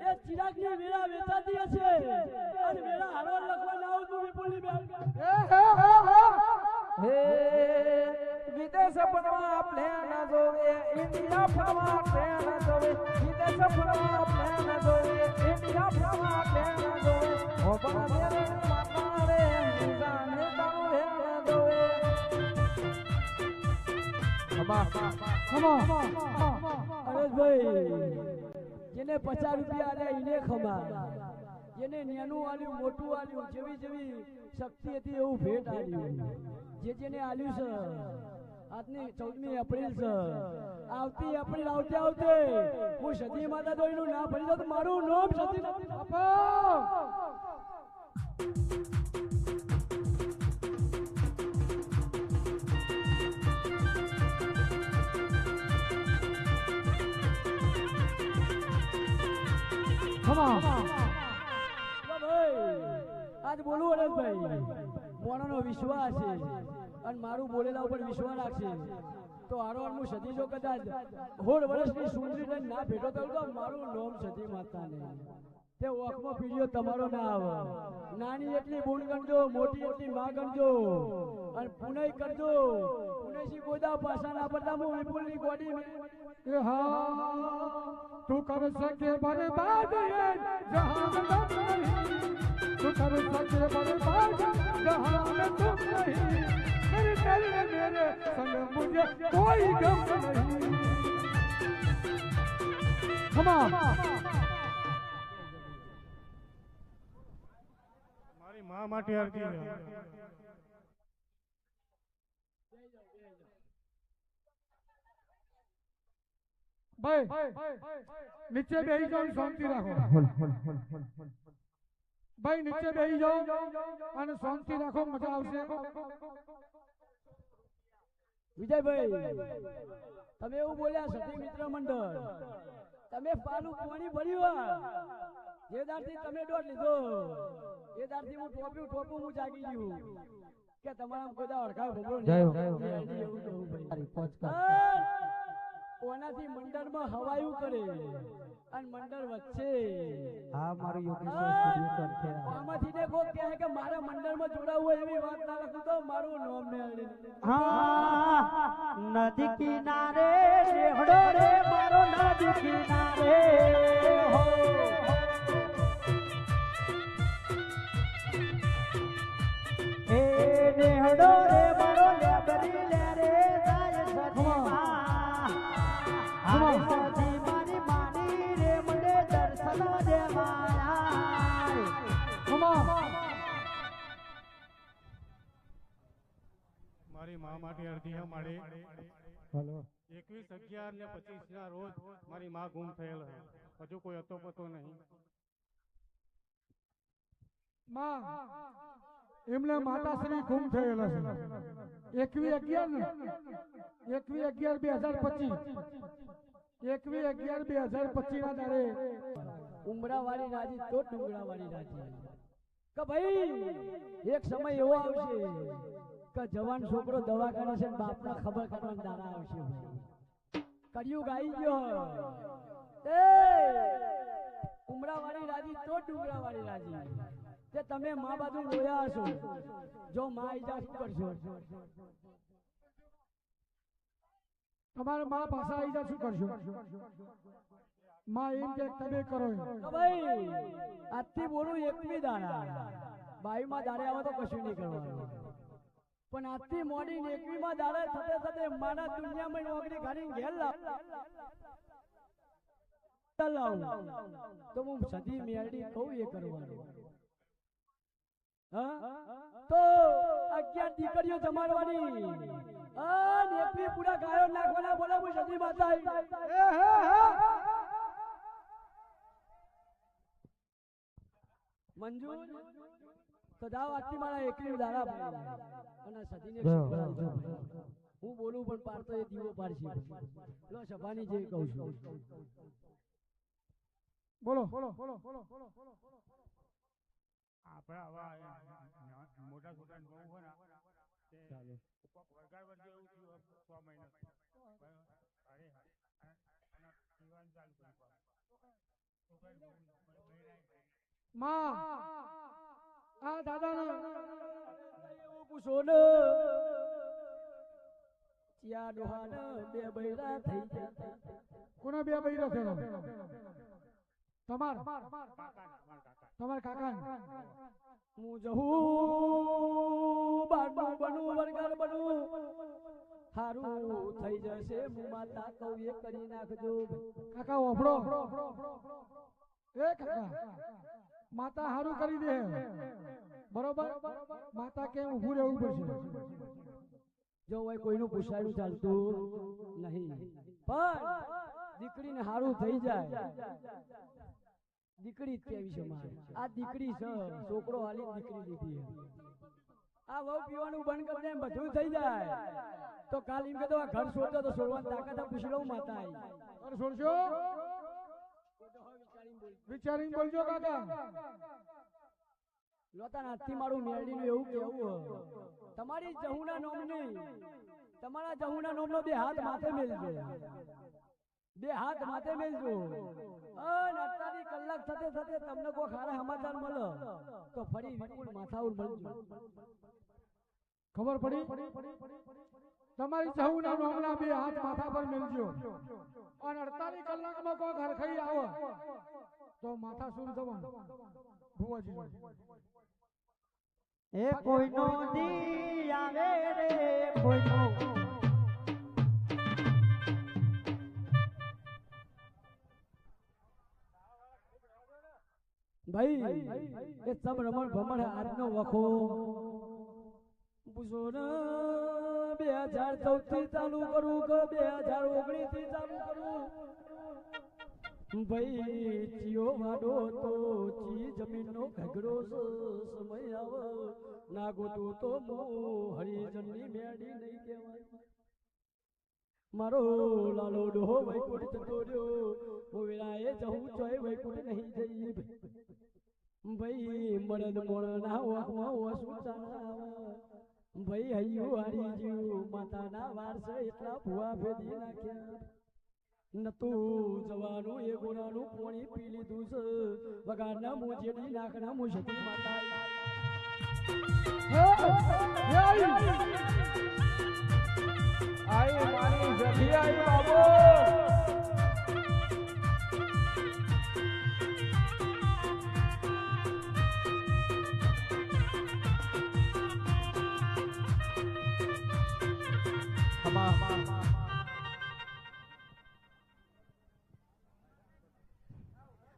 એ ચિરાગની વેળા વેચાતી હશે અને વેળા હારવાર લખવા ના આવતું વિપુલની હે વિદેશ ફરવા પ્લેન જોવે ઇન્ડિયા ફરવા પ્લેન જોવે વિદેશ ફરવા પ્લેન જોવે ઇન્ડિયા ફરવા પ્લેન જોવે ઓ બને માતા રે જાને તારું હેણ જોવે અરે ભાઈ જેને 50 રૂપિયા આલ્યા ઈને ખમા જેને નેનું આલ્યું મોટું આલ્યું જેવી જેવી શક્તિ હતી એવું ભેટ આલ્યું જેને આલ્યું છે આજની 14મી એપ્રિલ છે આવતી એપ્રિલ આવતે હું સતી માતા દોઈનું ના ભરી દઉં તો મારું નામ સતી આજ બોલું અનંતભાઈ મોણાનો વિશ્વાસ છે અને મારું બોલેલા ઉપર વિશ્વાસ રાખશે તો હારો હું સતી જો કદાચ 16 વર્ષની સુંદરી ના ભેટો થયો તો મારું નામ સતી માતા નહીં તે ઓખમાં પીડિયો તમારો ના આવે નાની એટલી બૂન ગણજો મોટી એટલી માં ગણજો અને પુનઈ કરજો પુનઈથી ગોદા પાછા ના પડતા હું વિપુલની ગોડી એ હા તું કર સકે બરબાદ ये जहां में तुम नहीं तू कर सके बर्बाद जहां में तुम नहीं मेरे तेरे मेरे संग मुझे कोई गम नहीं खमा મારી માં માટે અરજી છે. ભાઈ નીચે બેહી જાઓ શાંતિ રાખો ભાઈ નીચે બેહી જાઓ અને શાંતિ રાખો મજા આવશે વિજયભાઈ તમે એવું બોલ્યા સતી મિત્ર મંડળ તમે પાલું પાણી ભર્યું જે દારથી તમે દોઢ લીધો એ દારથી હું ટોપું હું જાગી ગયું કે તમારા કોઈ દા અડકાવ ભોગવો નહીં એવું કહું ભાઈ ઓનાથી મંડળમાં હવાયું કરે અને મંડળ વચ્ચે હા મારું યોગેશ્વર સ્ટુડિયો ચંખેડા આમાંથી ને કોક કહે કે મારે મંડળમાં જોડાવું હોય એવી વાત ના લખું તો મારું નામ મેળવી હા નદી કિનારે રેહડો રે મારો નદી કિનારે હો એ રેહડો રે મારો લેબરી લે રે જાય સજીમાં આ સજી મારી માની રે મને દર્શન દેવાય મારી માં માટે અરજી છે. મારે હેલો 21/11/25 ના રોજ મારી માં ગુમ થયેલ છે. હજુ કોઈ હતો પતો નહીં. માં એમને માતાશ્રી ગુમ થયેલા છે 21/11/2025 21/11/2025 ના દાડે ઉમરા વાળી રાજી તો ડુંગરા વાળી રાજી કે ભાઈ એક સમય એવો આવશે કે જવાન છોકરો દવાખાને છે બાપના ખબર કાઢવાના દાડા આવશે ભાઈ કળિયુગ આવી ગયો એ ઉમરા વાળી રાજી તો ડુંગરા વાળી રાજી કે તમે મા બાજુ રોયા હશો જો મા આવી જા શું કરશો તમારે માં પાછા આવી જા શું કરશો માં એમ કે તમે કરો એમ. ભાઈ આજથી બોલું 21 દાડા 22 માં દાડે આવે તો કશું નહીં કરવાનું પણ આજથી મોડી 21 માં દાડે થતે થતે મારા દુનિયામાં નોકરી કાઢીને ઘેર લાવ તો હું સદી મેરડી કહું એ કરવાનું તો 11 દીકરીઓ જમાડવાની અને 21 પૂરા ગાયો નાખવાના બોલો હું સદી માતા મંજૂર તો જાઓ આજથી મારા એકલી દાડા ભાઈ અને સદીને હું બોલું પણ પાડતો એ દીવો પાડશે લો સભાની જે કહું છું બોલો આપણે આવા મોટા છોકરા બહુ હોય ને ચાલો વરગાર વરગે એવું થયું 6 મહિના અરે જીવન ચાલુ માં આ દાદાને એવું પૂછો ને ચિયા ડોહાને બે બૈરા થઈ જાય કોના બે બૈરા થયેલો તમારા કાકા હું જહું બારનું બનું વરગાર બનું હારું થઈ જશે હું માતા કહું એ કરી નાખજો કાકા ઓફળો એ કાકા માતા હારું કરી દે બરોબર માતા કેમ ઊભું રહેવું પડશે જો હોય કોઈનું પૂછાયું ચાલતું નહીં પણ દીકરીને હારું થઈ જાય દીકરી જ કેવી છે મારે આ દીકરી છે છોકરો હાલી દીકરી લીધી આ વહુ પીવાનું બંધ કરી દે બધું થઈ જાય તો કાલ એમ કહેતો આ ઘર છોડતો તો છોડવાની તાકાત પૂછી લઉં માતા આવી ઘર છોડશો વિચારીને બોલજો કાકા લોતા નાથી મારું મેરડીનું એવું કેવું તમારી જહુના નોમની તમારા જહુના નોમનો બે હાથ માથે મેલજો બે હાથ માથે મેલજો અને 48 કલાક થતે થતે તમને કોઈ ખારા સમાચાર મળે તો ફરી વિપુલ માથાઉર મળજો ખબર પડી તમારી સહુના નોમના બે હાથ માથા પર મેલજો અને 48 કલાકમાં કોઈ હરખાઈ આવે તો માથા સુર જવાનું ભુવાજી એ કોઈનો દી આવે રે કોઈનો ભાઈ એ સબ રમણ ભમણ આજનો વખો પૂછો ને 2014 થી ચાલુ કરું કે 2019 થી ચાલુ કરું ભાઈ ચિયો વાડો તો ચી જમીનનો ઘગડો સમય આવે ના ગોતું તો મો હરિજનની મેડી નહીં કહેવાય મારો લાલો ડોહો વૈકુંઠ જતો રહ્યો હું વિરાએ જવું ચોય વૈકુંઠ નહીં જઈ ભાઈ મરદ મોણ ના વાકમાં વસું ચાલાવા ભાઈ હૈયું હારી જીવ માતાના વારસે એટલા ભુવા ફેદી નાખ્યા નતું જવાનું એ ગોરાનું પાણી પી લીધું છે વગાડના મોજેડી નાખના મુશકી માતા આઈ મારી જભી આઈ બાબો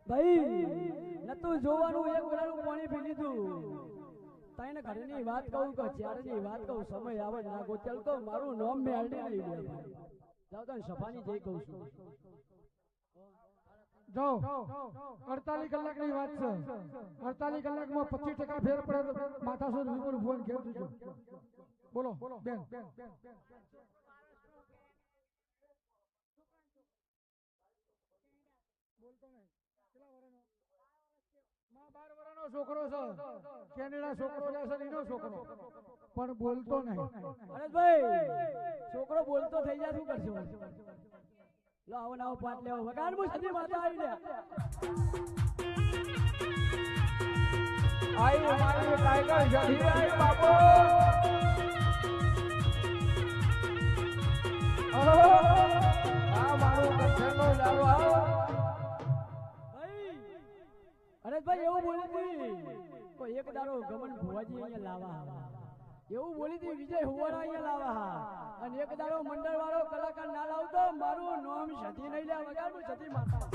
ભાઈ નતું જોવાનું એક ગોરાનું પાણી પી લીધું તાઈને ઘરની વાત કહું કે ચારની વાત કહું સમય આવે ના ગોચલ તો મારું નામ મેં આડી લઈ લે ભાઈ જાવ તને સફાની જઈ કહું છું જો 48 કલાકની વાત છે 48 કલાકમાં 25% ફેર પડે માથા સુર વિપુલ ફોન ઘેર દીજો બોલો બેન બોલતો નહીં કેટલા વર્ષનો માં 12 વર્ષનો છોકરો છે કેનેડા છોકરો છે એનો છોકરો પણ બોલતો નહીં અરે ભાઈ છોકરો બોલતો થઈ જાય શું કરશો લો આવો નાવો પાટ લેવો વગાડ મુ સદી માતા આવી લે આઈ મારી ટાઈગર જભી આઈ બાબો આ મારું કચ્છનો લાલો આવો અરે ભાઈ એવું બોલી હતી કોઈ એક દારો ગમન ભુવાજી અહીંયા લાવા એવું બોલી હતી વિજય હુવારા અહીંયા લાવા અને એક દારો મંડળ વાળો કલાકાર ના લાવતો મારું નામ સતી નહીં લે વગાડું સતી માતા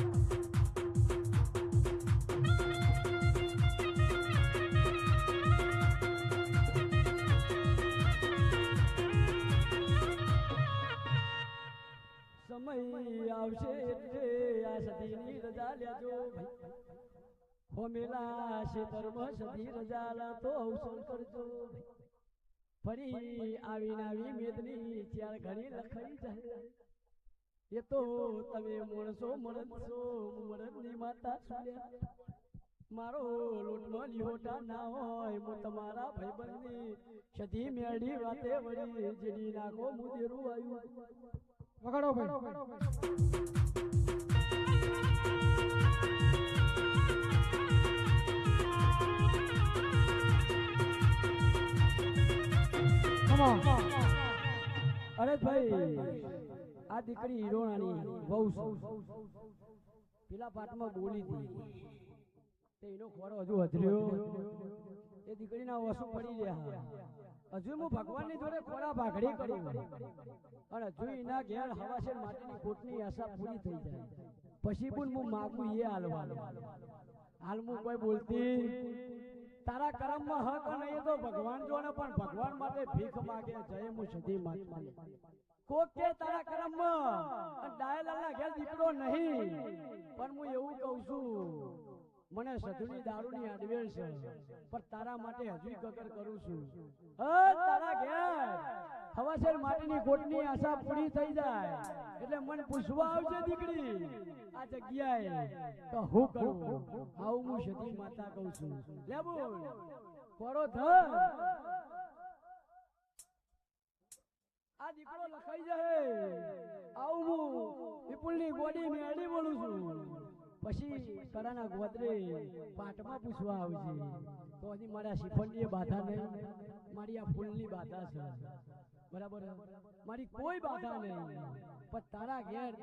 સમય આવશે એટલે આ સતીની રજા લેજો ભાઈ હોમેલા શેતરમાં સદી રજાલા તો અવસર કરજો ફરી આવી મેદની ચાર ઘણી લખાઈ જાય એ તો તમે મોણસો મરદસો મરદની માતા સુલ્યા મારો લોટનો લીહોટા ના હોય હું તમારા ભાઈબંધની સદી મેળી વાતે વળી જેડી નાખો મુદેરું આવ્યું વગાડો ભાઈ અરે ભાઈ આ દીકરી હીરોણાની બહુ પેલા પાઠમાં બોલી હતી તે એનો ખોરો હજુ હધર્યો એ દીકરીના વસુ પડી રહ્યા હજુ હું ભગવાનની જોડે ખોરા ભાગડી કરી અને હજુ એના ઘેર હવાશેર માટેની કોટની આશા પૂરી થઈ જાય પછી પણ હું માગું એ હાલવાનું હાલ હું કોઈ બોલતી તારા કર્મમાં હક નહીં તો ભગવાન જોને પણ ભગવાન માટે ભીખ માગે જય હું સદી માતા કોક કે તારા કર્મમાં ડાયલાલના ઘેર દીકરો નહીં પણ હું એવું કહું છું મને સધુની દારૂની આડવેર છે પણ તારા માટે હજુ ગગર કરું છું તારા ઘેર હવાસેર માટીની કોટની આશા પૂરી થઈ જાય એટલે મને પૂછવા આવશે દીકરી આ જગ્યાએ તો હું કરું આવું હું સતી માતા કહું છું લે બોલ કોરો ધ આ દીકરો લખાઈ જાય આવું હું વિપુલની ગોડી મેળી બોલું છું પછી કરાના ગોદરે પાટમાં પૂછવા આવશે તો હજી મારા શ્રીફળની બાધા નહીં મારી આ ફૂલની બાધા છે બરાબર મારી કોઈ બાધા નહીં પણ તારા ઘેર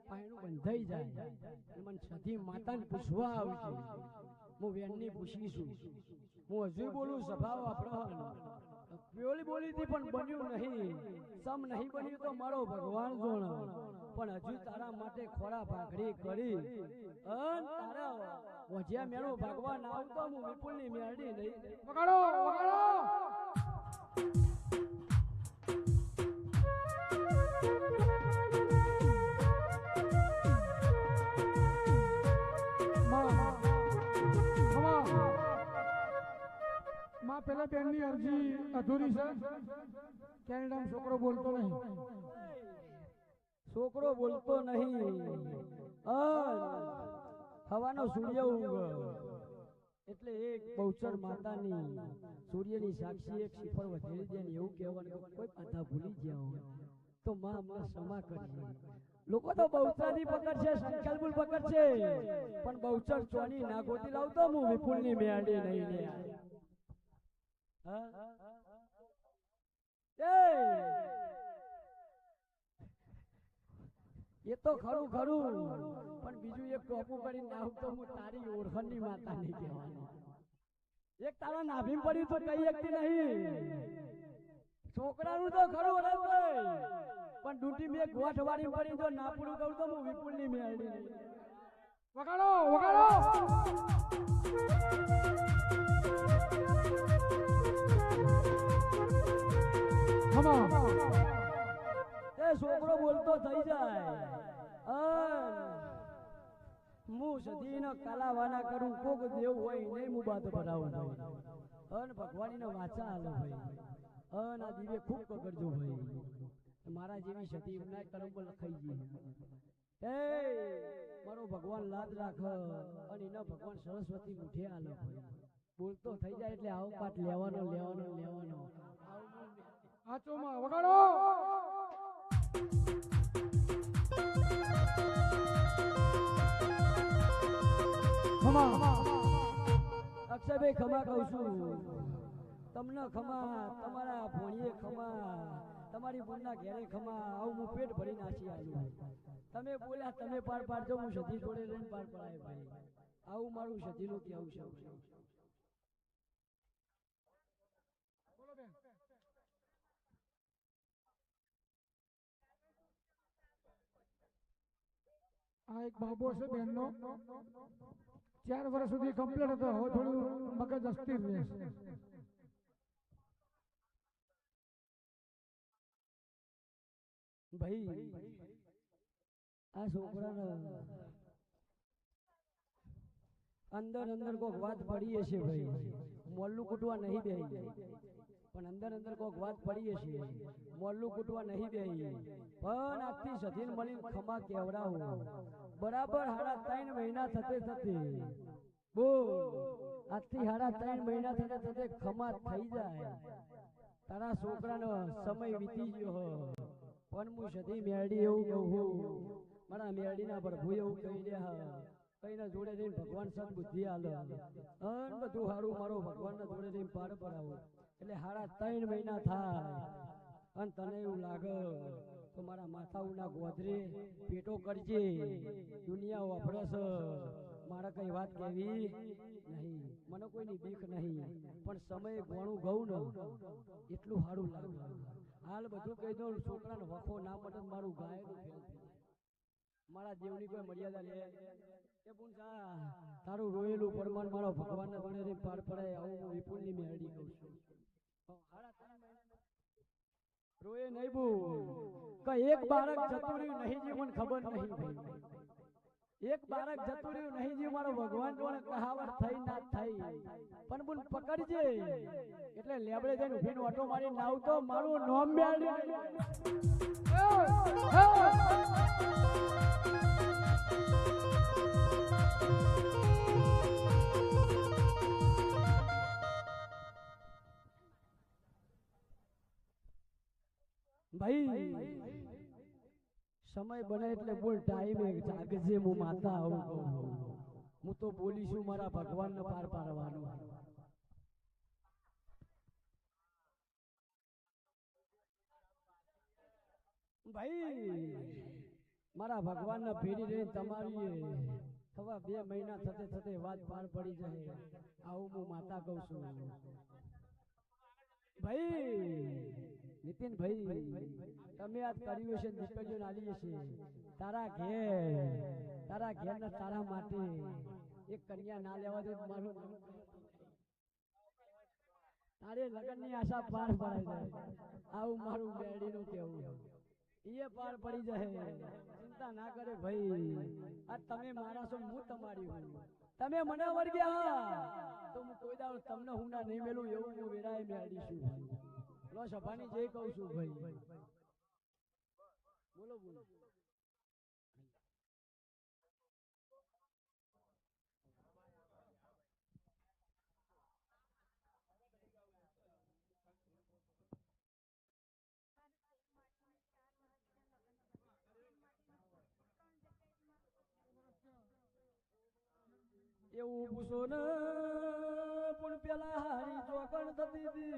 પાયણું બંધાઈ જાય અને મને સધી માતાને પૂછવા આવશે હું વેણની પૂછીશું હું હજુ બોલું સભા વાપરવાનું બોલી હતી પણ બન્યું નહીં સમ નહીં બન્યું તો મારો ભગવાન જોણ પણ હજુ તારા માટે ખોરા ભાખડી કરી અન તારા વજ્યા મેળો ભગવાન આવતો હું વિપુલની મેળડી નહીં વગાડો વગાડો માં પેલા બેનની અરજી અધૂરી છે કેનેડામાં છોકરો બોલતો નહીં છોકરો બોલતો નહીં હવાનો સૂર્ય ઉગ એટલે એક બહુચર માતાની સૂર્યની સાક્ષી એક શિખર વધેરી દે ને એવું કહેવાનું કોઈ પાછા ભૂલી ગયા હોય તો માં અમને ક્ષમા કરજે લોકો તો બહુચરાથી પકડશે સંકલ્પુલ પકડશે પણ બહુચર ચોની ના ગોતી લાવતો હું વિપુલની મેળડી નહીં લે એ તો ખરું ખરું પણ બીજું એક ટોપું કરીને નાખું તો હું તારી ઓળખણની માતા નહીં કહેવાની એક તારા નાભી પડ્યું તો કઈ શકતી નહીં છોકરાનું તો ખરું બરાબર પણ ડૂટી મેં ગોઠ વાળી પડી તો ના પૂરું કરું તો હું વિપુલની મેળડી નહીં વગાડો વગાડો છોકરો બોલતો થઈ જાય હું સદીનો કાલાવાના કરું કોક દેવ હોય નહીં હું બાત ભરાવું ભાઈ ભગવાનીનો વાચા હાલો ભાઈ આ દિવે ખૂબ પકડજો ભાઈ મારા જેવી સતી એમના કર્મ પર લખાઈ ગઈ એ મારો ભગવાન લાદ રાખ અને એના ભગવાન સરસ્વતી મુઠે હાલો ભાઈ બોલતો થઈ જાય એટલે આવો પાઠ લેવાનો લેવાનો લેવાનો આચોમાં વગાડો અક્ષયભાઈ ખમા કહું છું તમને ખમા તમારા ભોણીએ ખમા તમારી બોલના ઘેરે ખમા આવું હું પેટ ભરી નાસી આવ્યું તમે બોલ્યા તમે પાર પાડજો હું સધી જોડે લઈને પાર પડાય ભાઈ આવું મારું સધીનું કેવું છે આ એક બાબો છે બેનનો 4 વર્ષ સુધી કમ્પ્લીટ હતો હવે થોડું મગજ અસ્થિર રહેશે ભાઈ આ છોકરાને અંદર અંદર કોક વાત પડી હશે ભાઈ મોલ્લું કૂટવા નહીં દે પણ અંદર અંદર કોક વાત પડી હશે મોલ્લું કૂટવા નહીં દે પણ આજથી સધીન મળીને ખમા કેવડાવો બરાબર 3.5 મહિના થતે બોલ આજથી 3.5 મહિના થતે ખમા થઈ જાય તારા છોકરાનો સમય વીતી ગયો પણ હું સધી મેરડી એવું કહું મારા મેરડીના પ્રભુ એવું કહી દે કઈને જોડે રહીને ભગવાન સદબુદ્ધિ આલો અન બધું હારું મારો ભગવાનના જોડે રહીને પાર પડાવો એટલે 3.5 મહિના થાય અને તને એવું લાગે તો મારા માથાઓના ગોદરે પેટો કરજે દુનિયા વાપરસ મારા કઈ વાત કહેવી નહીં મને કોઈની બીક નહીં પણ સમય ઘણું ગયું ને એટલું સારું લાગે હાલ બધું કહી દઉં છોકરાને વખો ના પડે મારું ગાયનું ફેલ મારા દેવની કોઈ મર્યાદા લે એ પૂછા તારું રોયેલું પરમાન મારો ભગવાનના જોડે પાર પડાય આવું હું વિપુલની મેરડી કહું છું રોયે નહીં બોલ કે એક બાળક જતું રહ્યું નહીં જે મને ખબર નહીં ભાઈ એક બાળક જતું રહ્યું નહીં જે મારો ભગવાન જોડે કહાવત થઈ ના થઈ પણ બોલ પકડજે એટલે લેબડે જઈને ઉભીને ઓટો મારી નાવ તો મારું નોમ મેળવી ભાઈ સમય બને એટલે બોલ ટાઈમે જાગજે હું માતા આવું કહું હું તો બોલીશું મારા ભગવાનને પાર પાડવાનું ભાઈ મારા ભગવાનના ભેડી રહીને તમારી થવા 2 મહિના થતે થતે વાત પાર પડી જાય આવું હું માતા કહું છું ભાઈ નીતિન ભાઈ તમે આજ કર્યું છે દીકરીઓ નાલી છે તારા ઘેર ના તારા માટે એક કન્યા ના લેવા દે મારું તારે લગ્નની આશા પાર પડાઈ જાય આવું મારું બેડીનું કેવું એ પાર પડી જાય ચિંતા ના કરે ભાઈ આ તમે મારા છો હું તમારી હું તમે મને વળગ્યા તો હું કોઈ દાડો તમને હું ના નહીં મેલું એવું હું વેરાય મેળીશું લો સભાની જે કહું છું ભાઈ બોલો બોલો એવું પૂછો ને પણ પેલા હારી ચોકણ થતી હતી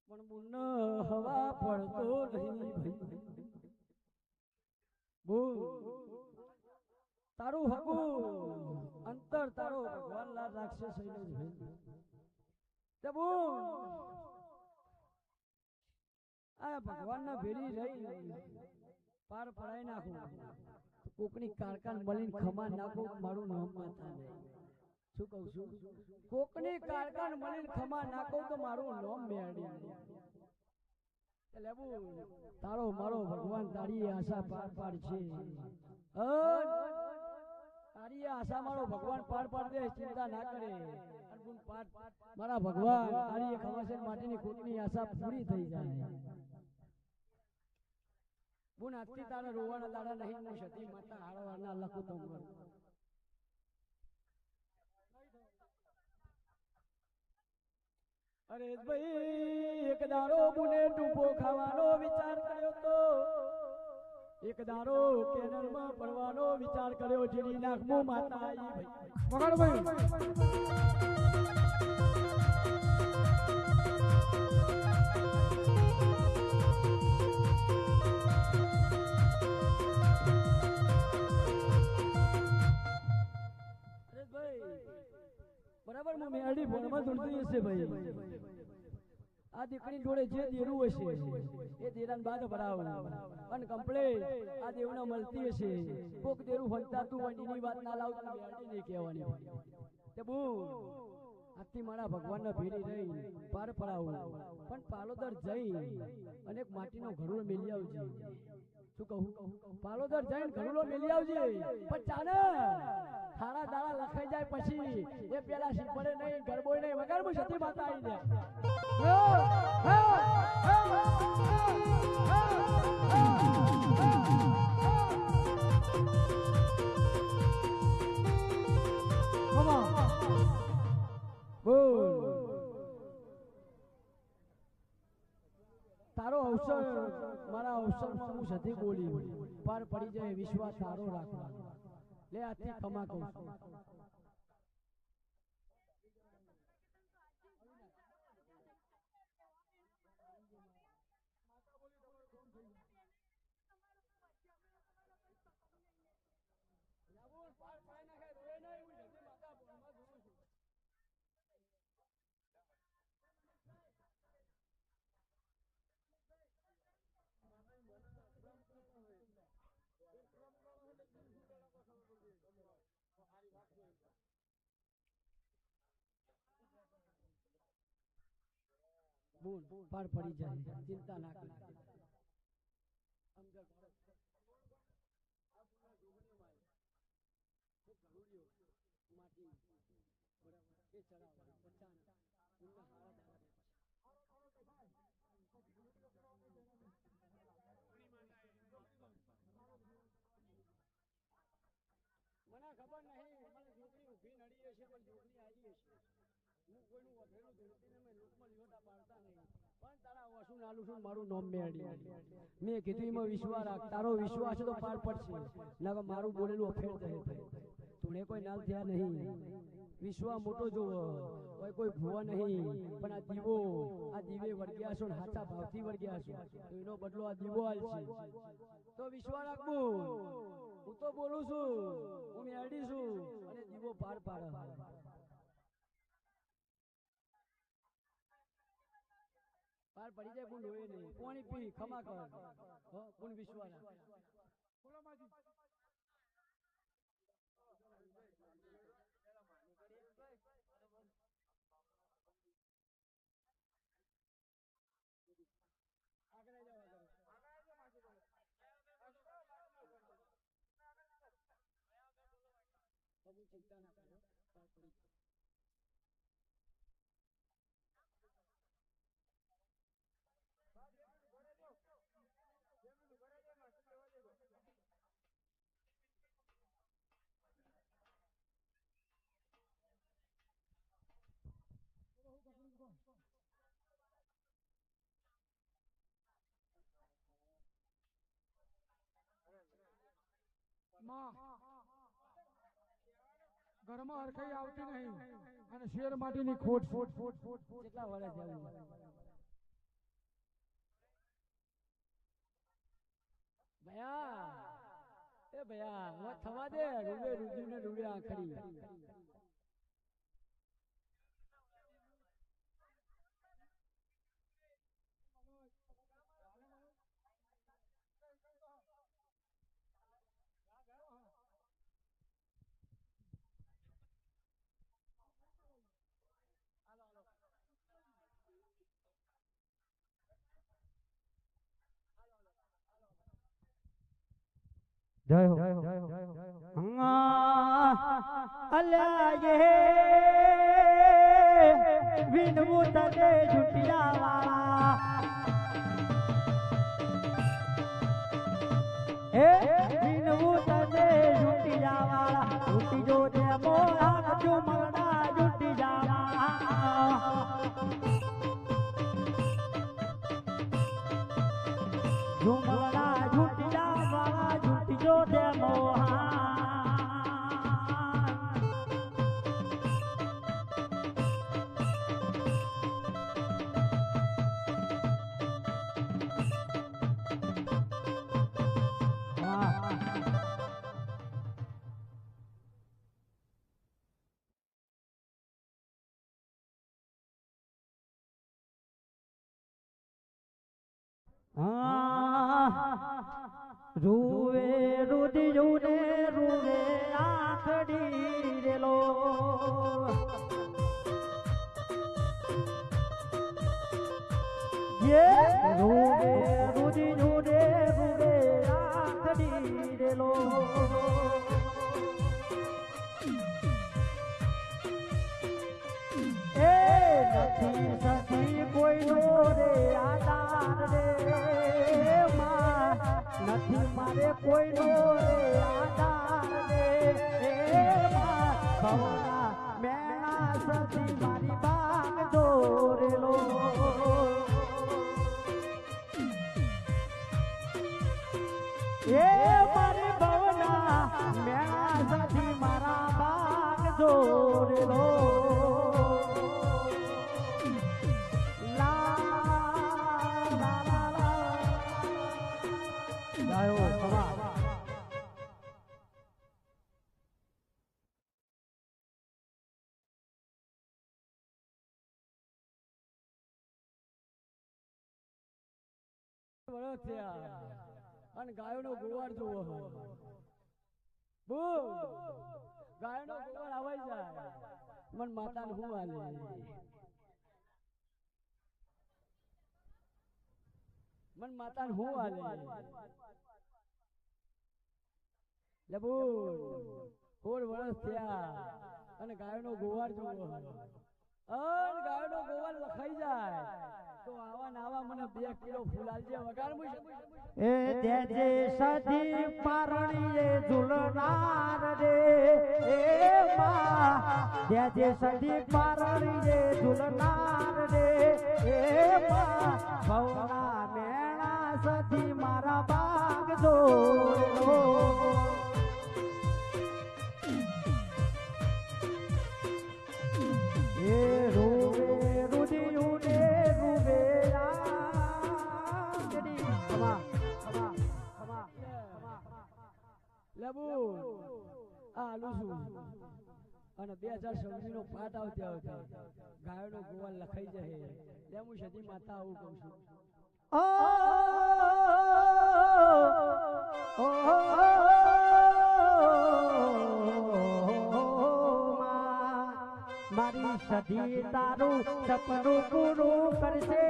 પણ મુન્ન હવા પડતો નહીં ભાઈ બોલ તારું હકું અંતર તારો ભગવાન લાલ રાખશે શૈલેષ ભાઈ તે બોલ આ ભગવાનના ભેડી રહી પાર પડાઈ નાખું કોકની કારકાન મળીને ખમા નાખું મારું નામ માતા નહીં શું કહું છું કોકની કારકાન મળીને ખમા નાખું તો મારું નામ મેળવી એટલે તારો મારો ભગવાન તારી આશા પાર પાડશે તારી આશા મારો ભગવાન પાર પાડ દે ચિંતા ના કરે મારા ભગવાન તારી એક હવાસેર માટેની કોકની આશા પૂરી થઈ જાય બુન આજથી તારા રોવાના દાડા નહીં હું સતી માતા હારવાના લખું તો અરે ભાઈ એક દારો બુને ટૂંપો ખાવાનો વિચાર કર્યો તો એક દારો કેનલમાં પડવાનો વિચાર કર્યો જેની નાખમો માતા આવી ભાઈ વગાડો ભાઈ બરાબર હું મેરડી ભોળમાં ધૂળતી હશે ભાઈ આ દીકરી જોડે જે દેરું હશે એ દેરાન બાદ ભરાવ અને કમ્પ્લેટ આ દેવના મળતી હશે કોક દેરું હંતાતું હોય એની વાત ના લાવતું મેરડી નહીં કહેવાની તે બોલ આજથી મારા ભગવાનના ભેડી રહી પાર પડાવું પણ પાલોદર જઈ અને એક માટીનો ઘડુલો મેલી આવજે શું કહું પાલોદર જઈને ઘડુલો મેલી આવજે પણ ચાલે થારા દાડા લખાઈ જાય પછી એ પેલા શીપડે નહીં ગરબોય નહીં વગર હું સતી માતા આવી તારો અવસર મારા અવસરમાં હું સતી બોલી પાર પડી જાય વિશ્વાસ તારો રાખવા લે આથી ખમા કહું છું બોલ પાર પડી જાય ચિંતા ના કર મને ખબર નહીં મને છોકરી ઊભી નડી હશે પણ છોકરી આવી હશે મારું નામ મેં કીધું એમાં વિશ્વાસ રાખ, તારો વિશ્વાસ તો પાર પડશે, ના મારું બોલેલું અફેર જાય. તુને કોઈ નાલ થયા નહીં, વિશ્વાસ મોટો જોવો, કોઈ ભૂવા નહીં, પણ આ દીવે વળગ્યા છો ને હાચા ભાવથી વળગ્યા છો, તો એનો બદલો આ દીવો આલશે. તો વિશ્વાસ રાખવું, હું તો બોલું છું, હું મેરડી છું અને દીવો પાર પાડે. પાર પડી જાય કોણ હોય નહીં, પાણી પી ખમા કર, કોણ વિશ્વાસ રાખ. ચિંતા ના કરો, પાર પડી જાય. ઘરમાં હરખાઈ આવતી નહીં અને શેર માટીની ખોટ કેટલા વર્ષ જવું ભયા થવા દે, રૂબે રૂજી ને રૂબે આખરી. જય હો અલ્યા ये વિનવું તને જુટિયા વાળા એ વિનવું તને જુટિયા વાળા જુટી જો દે મોરા જો મરડા જુટી જાવા જો મરડા જુટી જાવા જુટી જો દે મોરા રૂવે રુદી જુને રૂવે આખડી રેલો યે રૂવે રુદી જુને રૂવે આખડી રેલો એ નથી સખી કોઈ નો રે આધાર રે નથી મારે કોઈનો આધાર રે ભવના મેણા સતી મારી બાગ દોરેલો એ મારી ભવના મેણા સતી મારા બાગ દોરેલો અને ગાયો નો ગોવાર જોવો ગાયો નો ગોવાર આવાઈ જાય મન માતા ને હું આલે મન માતા ને હું આલે લબુ 4 વર્ષ થયા અને ગાયો નો ગોવાર જોવો અને ગાયો નો ગોવાર લખાઈ જાય તો આવા નાવા મને 2 કિલો ફૂલાલજે વગાડ એ દેજે સધી પારણીએ ઝુલનાર રે એ માં જે સદી પારણી રે ઝુલનાર રે એ માં ભવના મેણા સદી મારા બાગ જો એ રૂવે રૂડિયું ને રૂવે રાગડી ખમા ખમા ખમા લેબુ આ આલુ છું અને 2026 નો પાઠ આવતા ગાયનો ગોવા લખાઈ જાય લે હું સતી માતા આવું કહું છું મારી સદી તારું સપનું પૂરું કરશે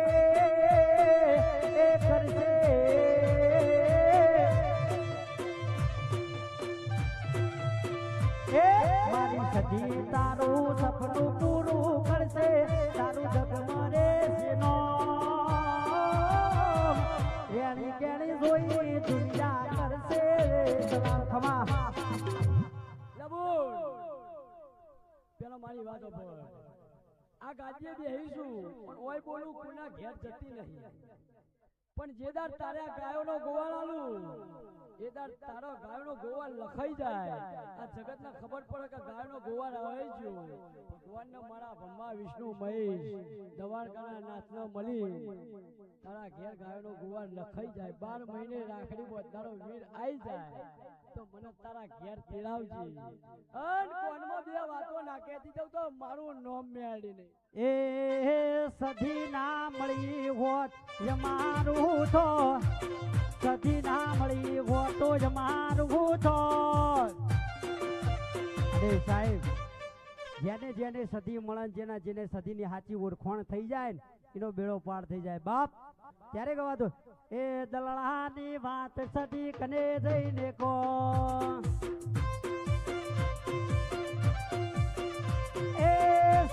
એ કરશે મારી સદી તારું સપનું પૂરું કરશે તારું જગમરે નો એની કેણી જોઈ દુનિયા કરશે સલામ ખમા લેબુ પેલા મારી વાતો પર આ ગાદીએ બેહીશું પણ ઓય બોલું કોના ઘેર જતી નહીં પણ જેદાર તારે આ ગાયોનો ગોવાળ આલું એદાર તારો ગાયોનો ગોવાળ લખાઈ જાય આ જગતને ખબર પડે કે ગાયોનો ગોવાળ આવે જો ભગવાનને મારા બ્રહ્મા વિષ્ણુ મહેશ દવારકાના નાથનો મળી તારા ઘેર ગાયોનો ગોવાળ લખાઈ જાય 12 મહિને રાખડી તારો વીર આવી જાય તો મને તારા ઘેર તેડાવજે અન કોનમાં બે વાતો ના કહેતી જાવ તો મારું નામ મેળી નહીં એ સધી ના મળી હોત યમારું તો સધી ના મળી હોત તો યમારું તો અરે સાહેબ જેને જેને સધી મળે જેના જેને સધીની સાચી ઓળખાણ થઈ જાય ને એનો બેડો પાર થઈ જાય બાપ ત્યારે ગવા દો એ દલડાની વાત સધી કને જઈને કો એ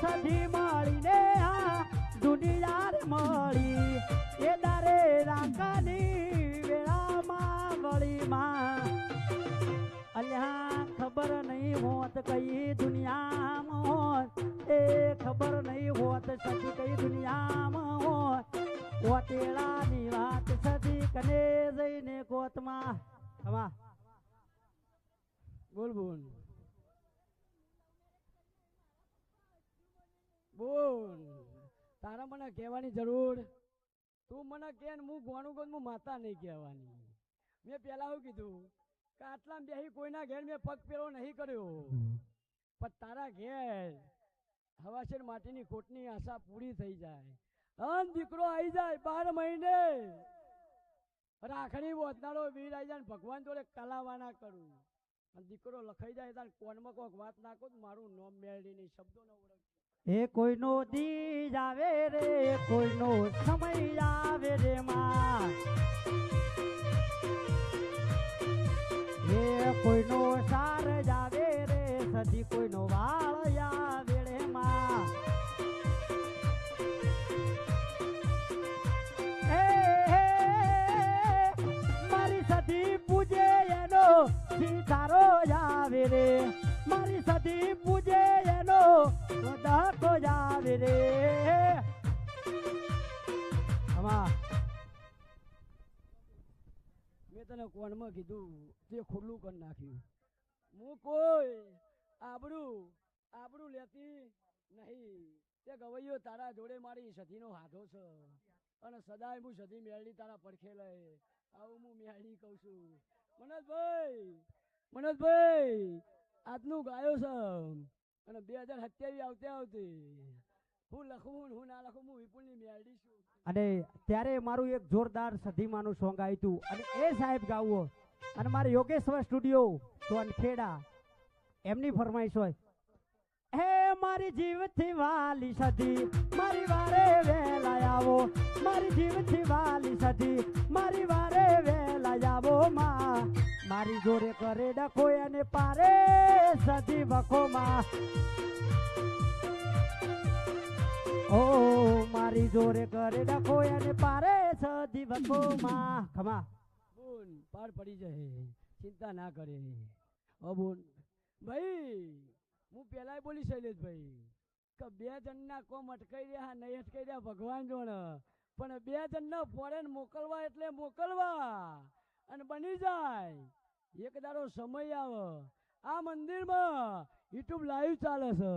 સધી મળીને આ દુનિયા મળી એ દારે રાકાની વેળામાં વળીમાં અલ્યા ખબર નહીં હોત કઈ દુનિયામાં હોત એ ખબર નહીં હોત સધી કઈ દુનિયામાં હોત ઓટેલાની વાત સધી કને જઈને કોતમાં ખમા બોલ બોલ બોલ તારા મને કહેવાની જરૂર તું મને કે હું ગોણું ગોણ હું માતા નહીં કહેવાની મેં પહેલા શું કીધું કે આટલા બેહી કોઈના ઘેર મેં પગ પેરો નહીં કર્યો પણ તારા ઘેર હવાશેર માટીની ખોટની આશા પૂરી થઈ જાય અન દીકરો આવી જાય 12 મહિને રાખડી બોતનારો વીર આવી જાય ભગવાન જોડે કલાવાના કરું અને દીકરો લખાઈ જાય તાર કોનમાં કોઈક વાત નાખો મારું નામ મેળવી નહીં શબ્દો ન ઓળખ એ કોઈનો દી આવે રે કોઈનો સમય આવે રે માં એ કોઈનો સાર જાવે રે સધી કોઈનો વાળ આવે રે માં મારી સધી પૂજે એનો સીતારો આવે રે મારી સધી પૂજે એનો દાખો જાવે રે આમાં મેં તને કોણમાં કીધું તે ખુલ્લું કરી નાખ્યું હું કોઈ આબરૂ લેતી નહીં તે ગવૈયો તારા જોડે મારી સધીનો હાથો છે અને સદાય હું સધી મેળવી તારા પડખે લઈ આવું હું મેળી કહું છું મનોજભાઈ આજનું ગાયો છે અને 2027 આવતી હું લખું હું ના લખું હું વિપુલની મેળવી છું અને ત્યારે મારું એક જોરદાર સધીમાનું સોંગ આવ્યું હતું અને એ સાહેબ ગાવો અને મારે યોગેશ્વર સ્ટુડિયો સોનખેડા એમની ફરમાઈશ હોય હે મારી જીવથી વાલી સધી મારી વારે વેલા આવો મારી જીવથી વાલી સધી મારી વારે વેલા આવો માં મારી જોડે કરે ડખો અને પારે સધી વખો માં ઓ મારી જોડે કરે ડખો અને પારે સધી વખો માં ખમા બોન પાર પડી જાય ચિંતા ના કરે ઓ બોન ભાઈ હું પેલા બોલી શૈલેષભાઈ કે 2 જણના કોમ અટકાઈ રહ્યા નહીં અટકાઈ રહ્યા ભગવાન જોણે, પણ 2 જણના ફોરેન મોકલવા એટલે મોકલવા અને બની જાય. એક દાડો સમય આવે આ મંદિરમાં યુટ્યુબ લાઈવ ચાલે છે.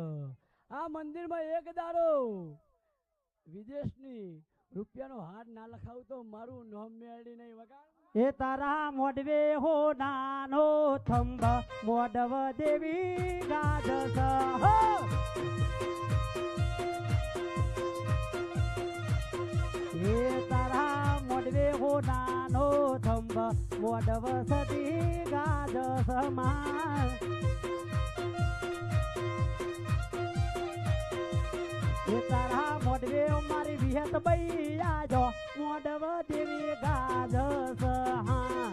આ મંદિરમાં એક દાડો વિદેશની રૂપિયાનો હાથ ના લખાવું તો મારું નામ મેળી નહીં વગા. એ તારા મોડવે હો નાનો થંભ મોડવ દેવી ગાજસ હો. એ તારા મોડવે હો નાનો થંભ મોડવ સદી ગાજસ માં. એ તારા મોડવે મારી વિહત બૈયા જો મોડવ દેવી ગાજસ હા.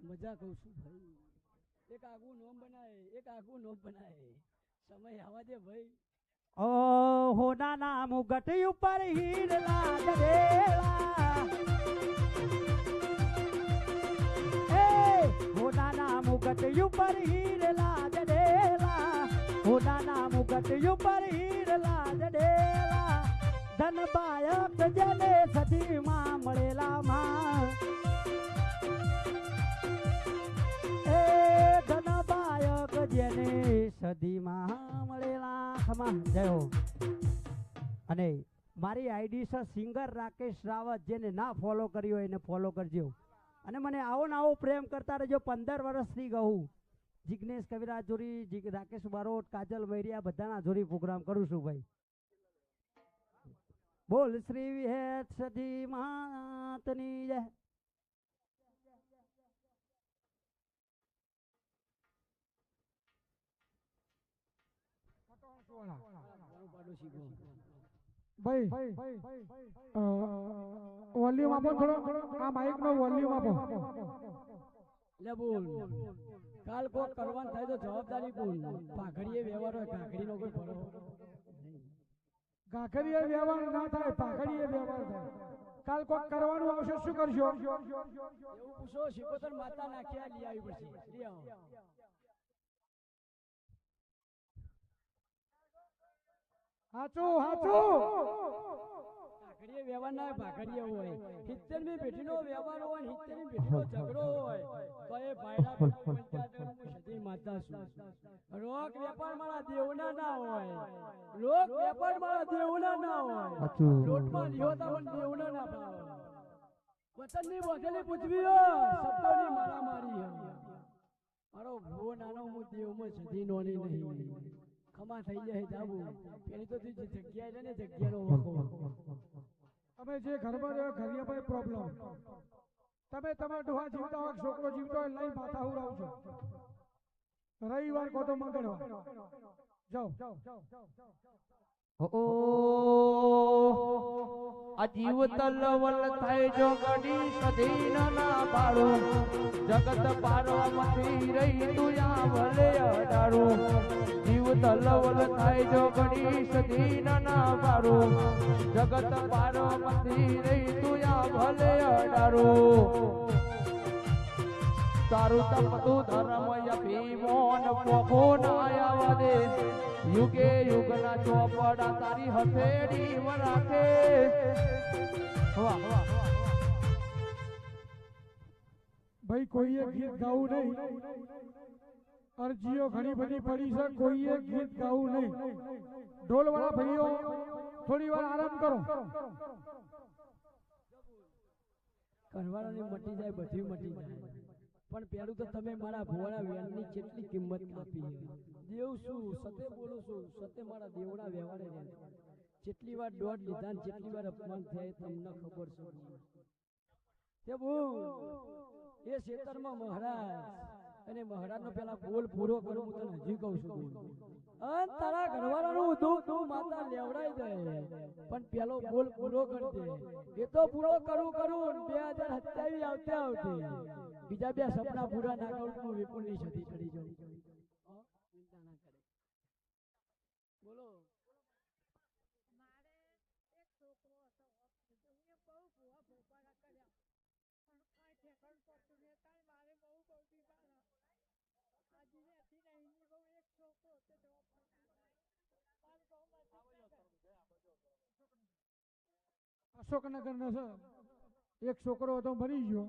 મજા કહું છું ભાઈ, એક આગું નોમ બનાય, એક આગું નોમ બનાય. સમય આવા દે ભાઈ. ઓ હોના ના મુગટ ઉપર હીરલા દરેલા. એ હોના ના મુગટ ઉપર હીરલા દરેલા. હોના ના મુગટ ઉપર હીરલા દરેલા. ધન બાયક જેને સદીમાં મળેલા માં. એ ધન બાયક જેને સદીમાં મળેલા ખમા જય હો. અને મારી આઈડી છે સિંગર રાકેશ રાવત. જેને ના ફોલો કર્યો હોય એને ફોલો કરજો. અને મને આવો ને આવો પ્રેમ કરતા રહેજો. 15 વર્ષથી કહું જિગ્નેશ કવિરાજ જોરી, રાકેશ બારોટ, કાજલ મૈરિયા બધાના જોરી પ્રોગ્રામ કરું છું ભાઈ. બોલ શ્રી વિહેત સદી માતની જય. ભાઈ વોલ્યુમ આપો થોડો, આ માઇક નો વોલ્યુમ આપો. લે બોલ, કાલ કોક કરવાનું થાય તો જવાબદારી બોલ. પાઘડીએ વ્યવહાર હોય, કાકડીનો કોઈ ભરો ગાખરીએ વ્યવહાર ના થાય, પાઘડીએ વ્યવહાર થાય. કાલ કોક કરવાનું આવશે શું કરશો? એવું પૂછો. શિકોતર માતા નાખ્યા લઈ આવી પડશે. લઈ આવો. હાચું હાચું. કાકડીએ વ્યવહાર ના હોય, ભાખડીએ હોય. 70મી પેઢીનો વ્યવહાર હોય, 70મી પેઢીનો ઝઘડો હોય તો એ ભાઈડા પંચાયતનું સતી માતા છું. રોક વેપાર મારા દેવના ના હોય, લોક વેપાર મારા દેવના ના હોય. લોટમાં લિહોતા પણ દેવના ના ભાવે. વતનની બોધેલી પૂછવીઓ શબ્દોની મારામારી હે. મારો ભૂવો નાનો હું દેવમાં સદી નોની નહીં. ખમા થઈ જાય જાવું પેલી તો જગ્યા છે ને જગ્યાનો વખો. તમે જે ઘરમાં રહ્યો ઘરે ભાઈ પ્રોબ્લેમ. તમે તમારા ડોહા જીવતા હોય, છોકરો જીવતો હોય લઈ માથા ઉડાવ છો. રવિવાર કો તો મંગળવાર જાઓ. આ જીવ તલવલ થાય જો ગડી સધીન ના પાડું. જગત પાર્વતી રહી તું ભલે અડાડું. જીવ તલવલ થાય જો ગડી સધીન ના પાડું. જગત પાર્વતી રહી તું ભલે અડાડું. તારું તપતું ધર્મ અભિમાન પોખો ના આવવા દે. યુગે યુગના ચોપડા તારી હથેળી રાખે. ભાઈ કોઈએ ગીત ગાવું નહીં. અરજીઓ ઘણી બધી પડી છે, કોઈએ ગીત ગાવું નહીં. ઢોલ વાળા ભાઈઓ થોડી વાર આરામ કરો. કરવાળાની મટી જાય, બધી મટી જાય. પણ પેલું તો તમે મારા ભુવાના વેણની કેટલી કિંમત આપી. દેવ શું સતે બોલું છું, સતે મારા દેવના વ્યવહારે રહે. જેટલી વાર દોઢ લીધા ને જેટલી વાર અપમાન થયા તમને ખબર છે. કે બોલ એ ખેતરમાં મહારાજ અને મહારાજનો પેલા બોલ પૂરો કરું. હું તને હજી કહું છું બોલ. અને તારા ઘરવાળાનું દુઃખ તું માતા લેવડાઈ દે, પણ પેલો બોલ પૂરો કરી દે. એ તો પૂરો કરું 2027 આવતે બીજા 2 સપના પૂરા ના કરું તો વિપુલની સતી ચડી જાઉં. બોલો અશોકનગર નો છે, એક છોકરો હતો મરી ગયો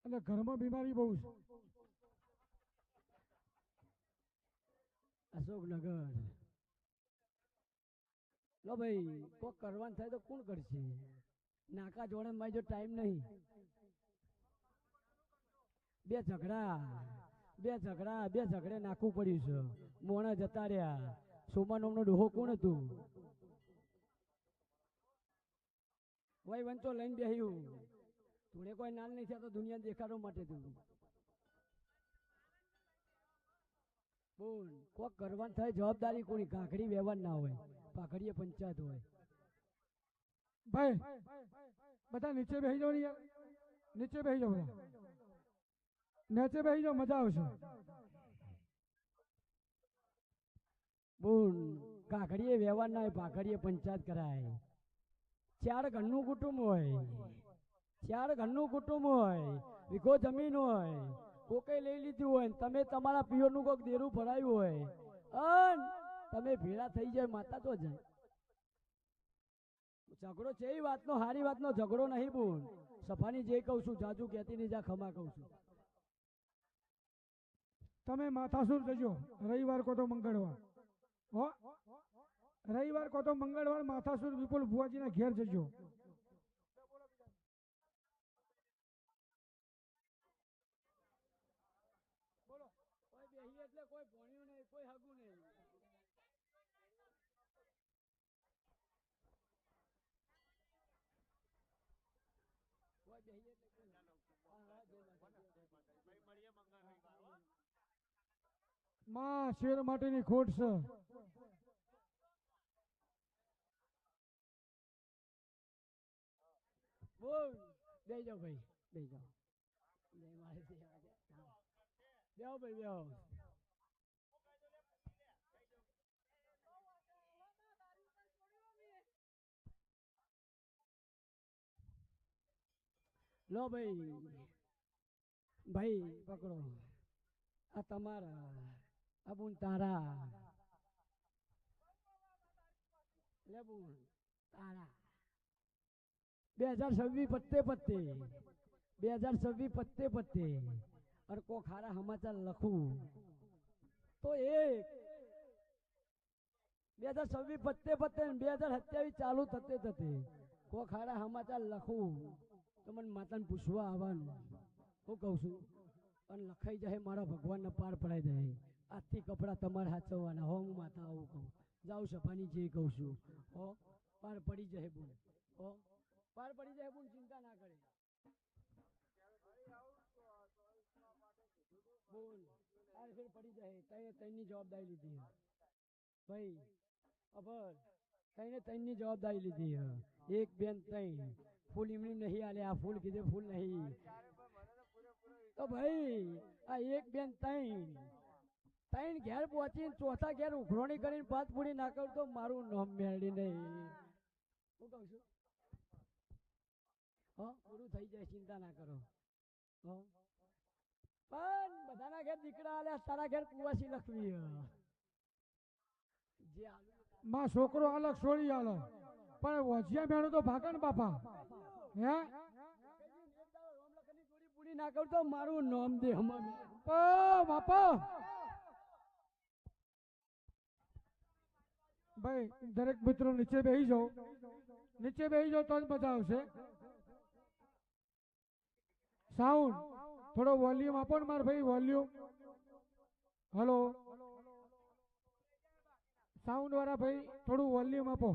અને ઘરમાં બીમારી બહુ છે. અશોકનગર લો ભાઈ કોક કરવાનું થાય તો કોણ કરશે? નાકા જોડે મારી જો ટાઈમ નહીં. બે ઝઘડે નાખવું પડ્યું છે. મોણા જતા રહ્યા. સોમા નામનો ડોહો કોણ હતું? ભાઈ વંચો લઈને બેહ્યું. થોડે કોઈ નાલ નહીં થયા તો દુનિયા દેખાડવા માટે તું બોલ. કોક કરવાનું થાય જવાબદારી કોની? કાકડી વ્યવહાર ના હોય, પાઘડીએ પંચાયત હોય. ભાઈ બધા નીચે બેસી જાઓ ને યાર, નીચે બેસી જાઓ બધા, નીચે બેસી જાઓ, મજા આવશે. બોલ કાકડીએ વ્યવહાર ના હોય, પાઘડીએ પંચાયત કરાય. ચાર ઘરનું કુટુંબ હોય, વીઘો જમીન હોય, કોકે લઈ લીધું હોય, તમે તમારા પિયરનું કોક દેરું ભરાયું હોય અને તમે ભેળા થઈ જાય માતા તો જાય. ઝઘડો છે એ વાતનો, હારી વાતનો ઝઘડો નહીં બોલ. સફાની જે કહું છું જાજુ કહેતી નહીં, જા ખમા કહું છું. તમે માથાસુર જજો રવિવાર કો તો મંગળવાર, હો રવિવાર કો તો મંગળવાર માથાસુર વિપુલ ભુવાજીના ઘેર જજો. કોઈ બેહી એટલે કોઈ ભણ્યું નહીં, કોઈ હગું નહીં. કોઈ બેહી એટલે કોઈ માં શેર માટેની ખોટ છે. બોલ બેહી જાઓ ભાઈ, બેહી જાઓ. મારે બેહો ભાઈ બેહો. લો ભાઈ પકડો. આ તમારા આ બુન તારા, લે બુન તારા. 2026 પત્તે અરે કો ખારા સમાચાર લખું તો એક 2026 પત્તે 2027 ચાલુ થતે કો ખારા સમાચાર લખું તો મને માતાને પૂછવા આવવાનું. હું કહું છું અને લખાઈ જાય મારા ભગવાનને પાર પડાઈ જાય. આજથી કપડાં તમારે સાચવવાના હો. હું માતા આવું કહું, જાઉં સફાની જે કહું છું હો. પાર પડી જાય બોલ, હો પાર પડી જાય બોલ, ચિંતા ના કરે બોલ. આ ફેર પડી જાય. તઈની જવાબદારી લીધી ભાઈ, ખબર તઈની જવાબદારી લીધી. એક બેન તઈ ફૂલ એમની નહીં આલે, આ ફૂલ કીધે ફૂલ નહીં તો ભાઈ આ એક બેન તૈણ ઘેર પહોંચીને ચોથા ઘેર ઉઘરોણી કરીને પાત પૂરી ના કરું તો મારું નામ મેળવી નહીં. હું કહું છું પૂરું થઈ જાય, ચિંતા ના કરો. પણ બધાના ઘેર દીકરા આલ્યા, તારા ઘેર કુવાસી લખવી. જે માં છોકરો અલગ છોડી આલે પણ વજિયા મેળો તો ભાગે ને બાપા. હે પૂરી ના કરું તો મારું નામ દે બાપા. ભાઈ દરેક મિત્રો નીચે બેસી જાઓ, નીચે બેસી જાઓ તો જ મજા આવશે. સાઉન્ડ થોડો વોલ્યુમ આપો ને મારા ભાઈ, વોલ્યુમ. હલો સાઉન્ડ વાળા ભાઈ થોડું વોલ્યુમ આપો.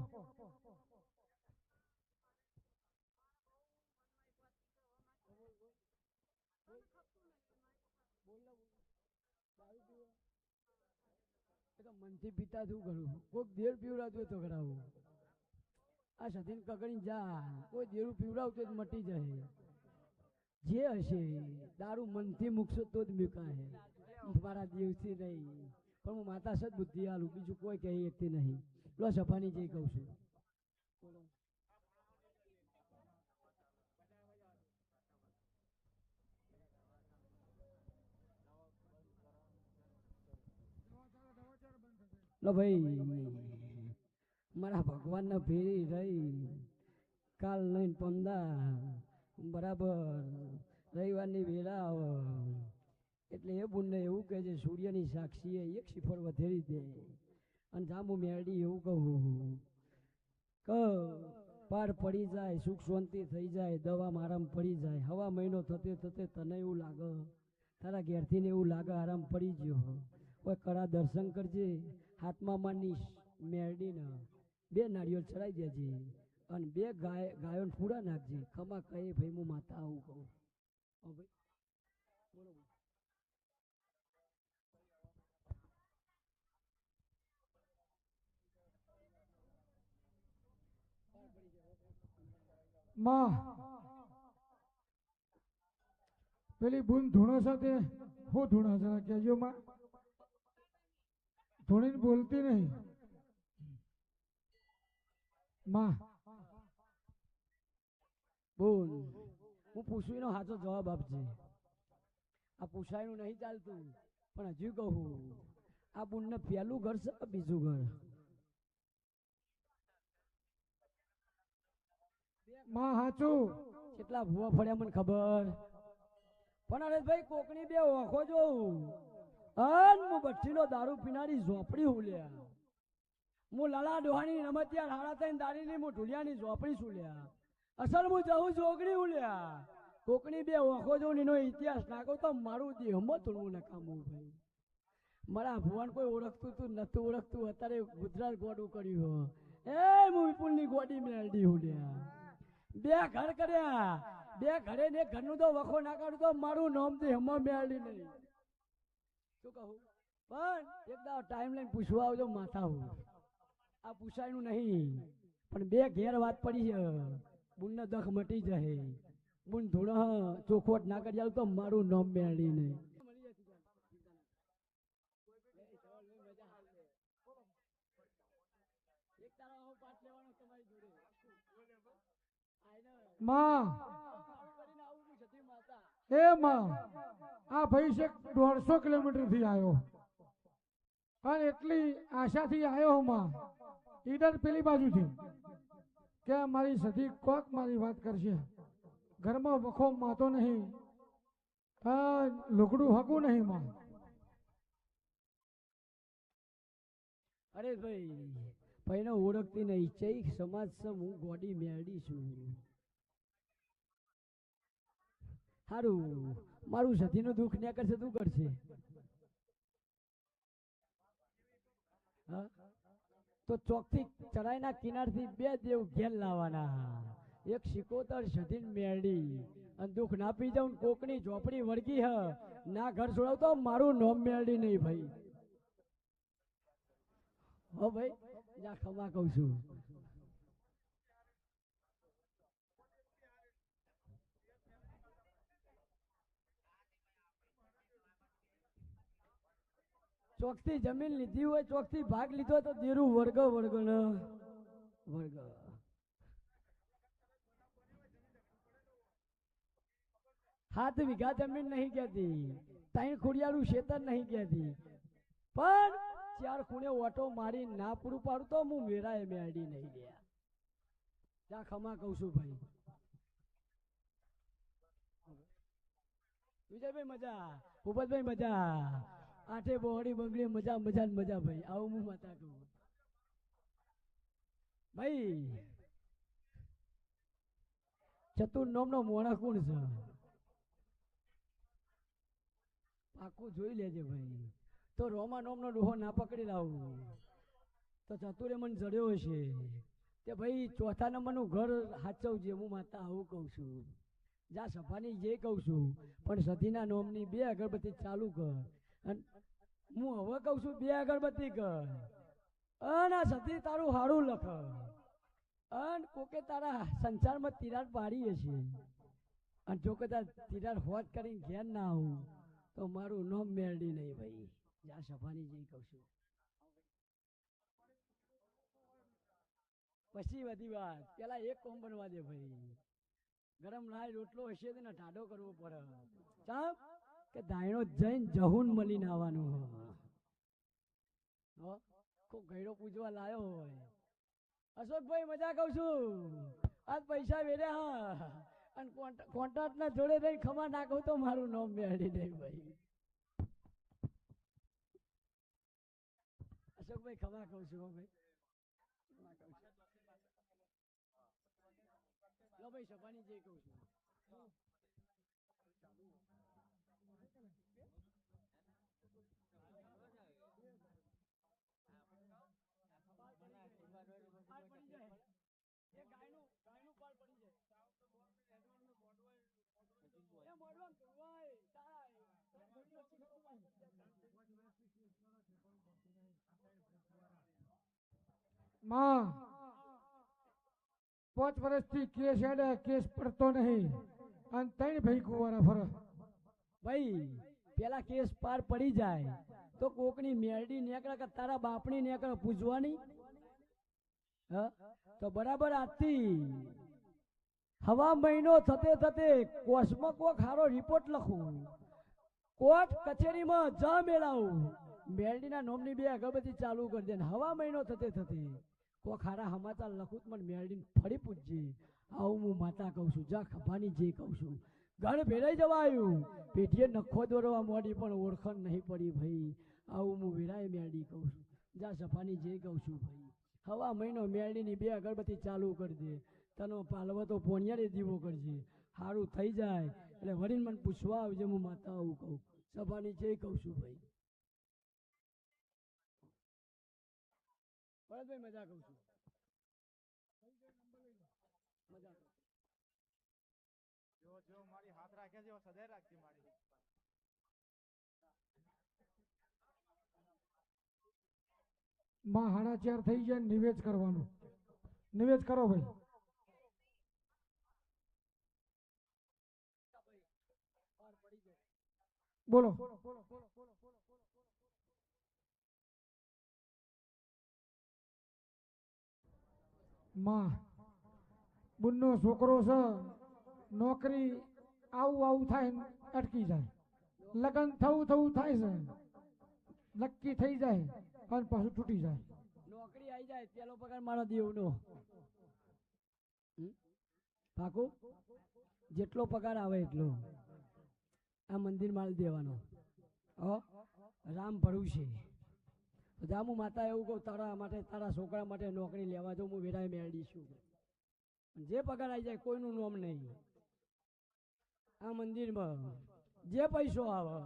મનથી પીતા શું કરું? કોઈક દેર પીવડાવતું તો કરાવું. આ સધીન કકડી જા, કોઈ દેરું પીવડાવતું જ મટી જાય. જે હશે દારૂ મનથી મૂકશો તો જ મૂકાય, મારા દિવસથી નહીં. પણ હું માતા સદ બુદ્ધિ આલું, બીજું કોઈ કહી શકતી નહીં. લો સફાની જે કહું છું. લો ભાઈ મારા ભગવાનના ભેરી રહી કાલ નહીં પંદા બરાબર રવિવારની વેળા આવે એટલે એ બુનને એવું કહે છે સૂર્યની સાક્ષીએ એક શિફર વધેરી દે અને જાંબુ મેળી એવું કહું પાર પડી જાય સુખ શાંતિ થઈ જાય દવામાં આરામ પડી જાય હવા મહિનો થતે થતે તને એવું લાગે તારા ઘેરથી ને એવું લાગે આરામ પડી ગયો કોઈ કડા દર્શન કરજે હાથમાં માની મેળડીને 2 નાળિયેર ચડાઈ દેજે અને 2 ગાયોને પૂરા નાખજે ખમા કહે ભાઈ હું માતા આવું કહું ભાઈ બોલો માં પેલી બુન ધૂણો સાથે હું ધૂણો જરા કહેજો માં ધૂણીને બોલતી નહીં માં બોલ હું પૂછું એનો સાચો જવાબ આપજે આ પૂછાયનું નહીં ચાલતું પણ હજુ કહું આ બુનને પહેલું ઘર છે કે બીજું ઘર માં હાચું કેટલા ભૂવા ફળ્યા મને ખબર પણ અરે ભાઈ કોકની 2 ઓખો જોઉં અન હું બઠ્ઠીનો દારૂ પીનારી ઝોપડી હુલ્યા હું લાલા ડોહાની રમતિયા હાડા થઈને દાડીની હું ઢુલિયાની ઝોપડી સુલ્યા અસલ હું જઉં જોગણી હુલ્યા કોકની 2 ઓખો જોઉં એનો ઇતિહાસ નાખો તો મારું દેહમાં તોડવું નકામું ભાઈ મારા ભુવાન કોઈ ઓળખતું તું નતું ઓળખતું અત્યારે ગુજરાત ગોડું કર્યું એ હું વિપુલની ગોડી મેળડી હુલ્યા 2 ઘર કર્યા 2 ઘરે ને ઘરનું તો વખો ના કાઢું તો મારું નામ તો હેમાં મેળવી નહીં શું કહું પણ એક દાવ ટાઈમ લઈને પૂછવા આવજો માથા હું આ પૂછાયનું નહીં પણ 2 ઘેર વાત પડી છે બુનને દખ મટી જાય બુન થોડો ચોખવટ ના કરી આવું તો મારું નામ મેળવી નહીં માં એ માં આ ભાઈ છે 150 કિલોમીટર થી આવ્યો અને એટલી આશાથી આવ્યો માં ઈડર પેલી બાજુથી કે મારી સધી કોક મારી વાત કરશે ઘરમાં વખો માતો નહીં લુગડું હકું નહીં માં અરે ભાઈ ભાઈને ઓળખતી નહીં ચૈક સમાજ છે હું ગોડી મેળડી છું સારું મારું સતીનું દુઃખ ને કરશે તું કરશે તો ચોકથી ચડાઈના કિનારથી 2 દેવ ઘેર લાવવાના એક શિકોતર સતીન મેળડી અને દુઃખ ના પી જાઉં કોકની ઝોપડી વળગી હ ના ઘર છોડાવતો મારું નોમ મેળડી નહીં ભાઈ હો ભાઈ જા ખમા કહું છું ચોકથી જમીન લીધી હોય ચોકથી ભાગ લીધો તો દેરું વર્ગ વર્ગ ન વર્ગ 7 વીઘા જમીન નહીં કહેતી 3 ખોડિયાનું ખેતર નહીં કહેતી પણ 4 ખૂણે ઓટો મારી ના પૂરું પાડું તો હું મેરાએ મેળી નહીં ગયા જા ખમા કહું છું ભાઈ વિજયભાઈ મજા ભૂપતભાઈ મજા આઠે બોહડી બંગડી મજા મજા મજા ભાઈ આવું હું માતા કહું ભાઈ ચતુર નોમનો મોણા કોણ છે પાકું જોઈ લેજે ભાઈ તો રોમા નોમનો ડોહો ના પકડી લાવું તો ચતુરે મને જડ્યો હશે તે ભાઈ 4થા નંબરનું ઘર હાચવજે હું માતા આવું કહું છું જા સભાની જે કહું છું પણ સતીના નોમની 2 અગરબત્તી ચાલુ કર અને હું હવે કહું છું 2 અગરબત્તી કર અને સતી તારું હારું લખ અને કોકે તારા સંસારમાં તિરાડ પાડી હશે અને જો કદાચ તિરાડ હોત કરીને ઘેર ના આવું તો મારું નામ મેળડી નહીં ભાઈ જા સભાની જે કહું છું પછી બધી વાત પેલા એક કોમ બનવા દે ભાઈ ગરમ લાય રોટલો હશે તો ને ટાઢો કરવો પડે ચાપ કે દાયણો જઈને જહુન મળીને આવવાનું હો કોક ગયડો પૂજવા લાયો હોય. અશોકભાઈ મજા કહું છું, આજ પૈસા વેર્યા હા અને કોન્ટ્રાક્ટ ના જોડે રહી ખમા નાખું તો મારું નામ મેળવી નહીં ભાઈ. અશોકભાઈ ખમા કહું છું હો ભાઈ, ખમા કહું છું. લો ભાઈ સભાની જે કહું છું. માં 5 વર્ષથી કેસ હેડે, કેસ પડતો નહીં અને 3 ભાઈ કુંવારા ફરે. ભાઈ પેલા કેસ પાર પડી જાય તો કોકની મેરડી નીકળે કે તારા બાપની નીકળે પૂજવાની. તો બરાબર આજથી હવા મહિનો થતે થતે કોર્ટમાં કોક હારો રિપોર્ટ લખું, કોર્ટ કચેરીમાં જ મેળાવું, મેરડીના નોમની 2 અગરબત્તી ચાલુ કરી દે. હવા મહિનો થતે થતે કોક હારા સમાચાર લખું મને મેરડીને ફરી પૂછજે. આવું હું માતા કહું છું, જા ખભાની જે કહું છું. ઘર ભેરાઈ જવા આવ્યું, પેટીએ નખો દોરવા મોડી પણ ઓળખણ નહીં પડી ભાઈ. આવું હું વેરાય મેરડી કહું છું, જા સફાની જે કહું છું ભાઈ. હવા મહિનો મેરડીની 2 અગરબત્તી ચાલુ કરી દે, તનો પાલવો તો પોણિયારે દીવો કરજે. સારું થઈ જાય એટલે વળીને મને પૂછવા આવજે, હું માતા આવું કહું. સફાની જે કહું છું ભાઈ. ભરતભાઈ મજા કહું છું, મજા કહું. જો મારી હાથ રાખે છે સદાય રાખતી મારી. માં 4:30 થઈ જાય, નિવેદ કરવાનું. નિવેદ કરો ભાઈ. બોલો. માં બુનનો છોકરો છે, નોકરી આવું થાય ને અટકી જાય, લગ્ન થવું થાય છે, નક્કી થઈ જાય અને પાછું તૂટી જાય. નોકરી આવી જાય પેલો પગાર મારો દેવનો પાકું, જેટલો પગાર આવે એટલો આ મંદિર માલ દેવાનો. રામ ભરું છે જામુ માતા એવું કહું, તારા માટે તારા છોકરા માટે નોકરી લેવા જાઉં, હું વેરાય મેળવીશું. જે પગાર આવી જાય કોઈનું નામ નહીં. આ મંદિરમાં જે પૈસો આવે,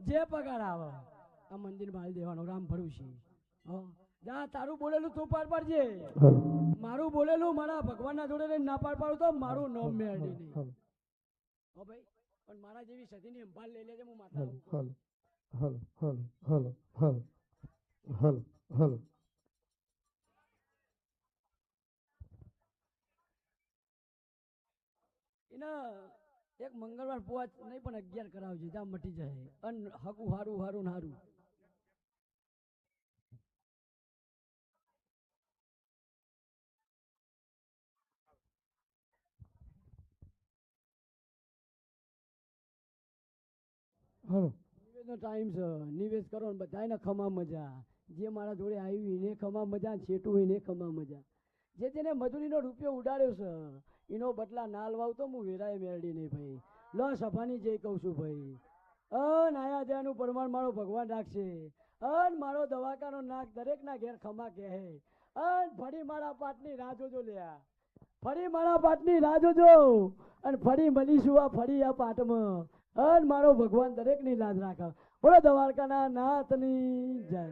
જે પગાર આવે, આ મંદિર માલ દેવાનો. રામ ભરું છે. જા તારું બોલેલું તું પાર પાડજે, મારું બોલેલું મારા ભગવાનના જોડે ના પાર પાડું તો મારું નામ મેળવી નહીં. હો ભાઈ, પણ મારા જેવી સતીની સંભાળ લઈ લેજે, હું માતા. એના એક મંગળવાર પોવા નહીં પણ 11 કરાવજે, ત્યાં મટી જાય. અન હકું હારું હારું હારું. હાલો. નિવેદનો ટાઈમ છે, નિવેદ કરો ને બધાને ખમા મજા. જે મારા જોડે આવ્યું એને ખમા મજા, છેટું એને ખમા મજા. જે તેને મજૂરીનો રૂપિયો ઉડાડ્યો છે એનો બદલા ના લવાવ તો હું વેરાય મેળવી નહીં ભાઈ. લો સફાની જે કહું છું ભાઈ. આયા દયાનું પ્રમાણ મારો ભગવાન રાખશે. મારો દવાખાનો નાક દરેકના ઘેર ખમા કહે. ફરી મારા પાટની રાહ જોજો લ્યા, ફરી મારા પાટની રાહ જોજો. અને ફરી મળીશું આ ફરી આ પાટમાં. મારો ભગવાન દરેકની લાજ રાખે. બોલો દ્વારકાના નાથની જય.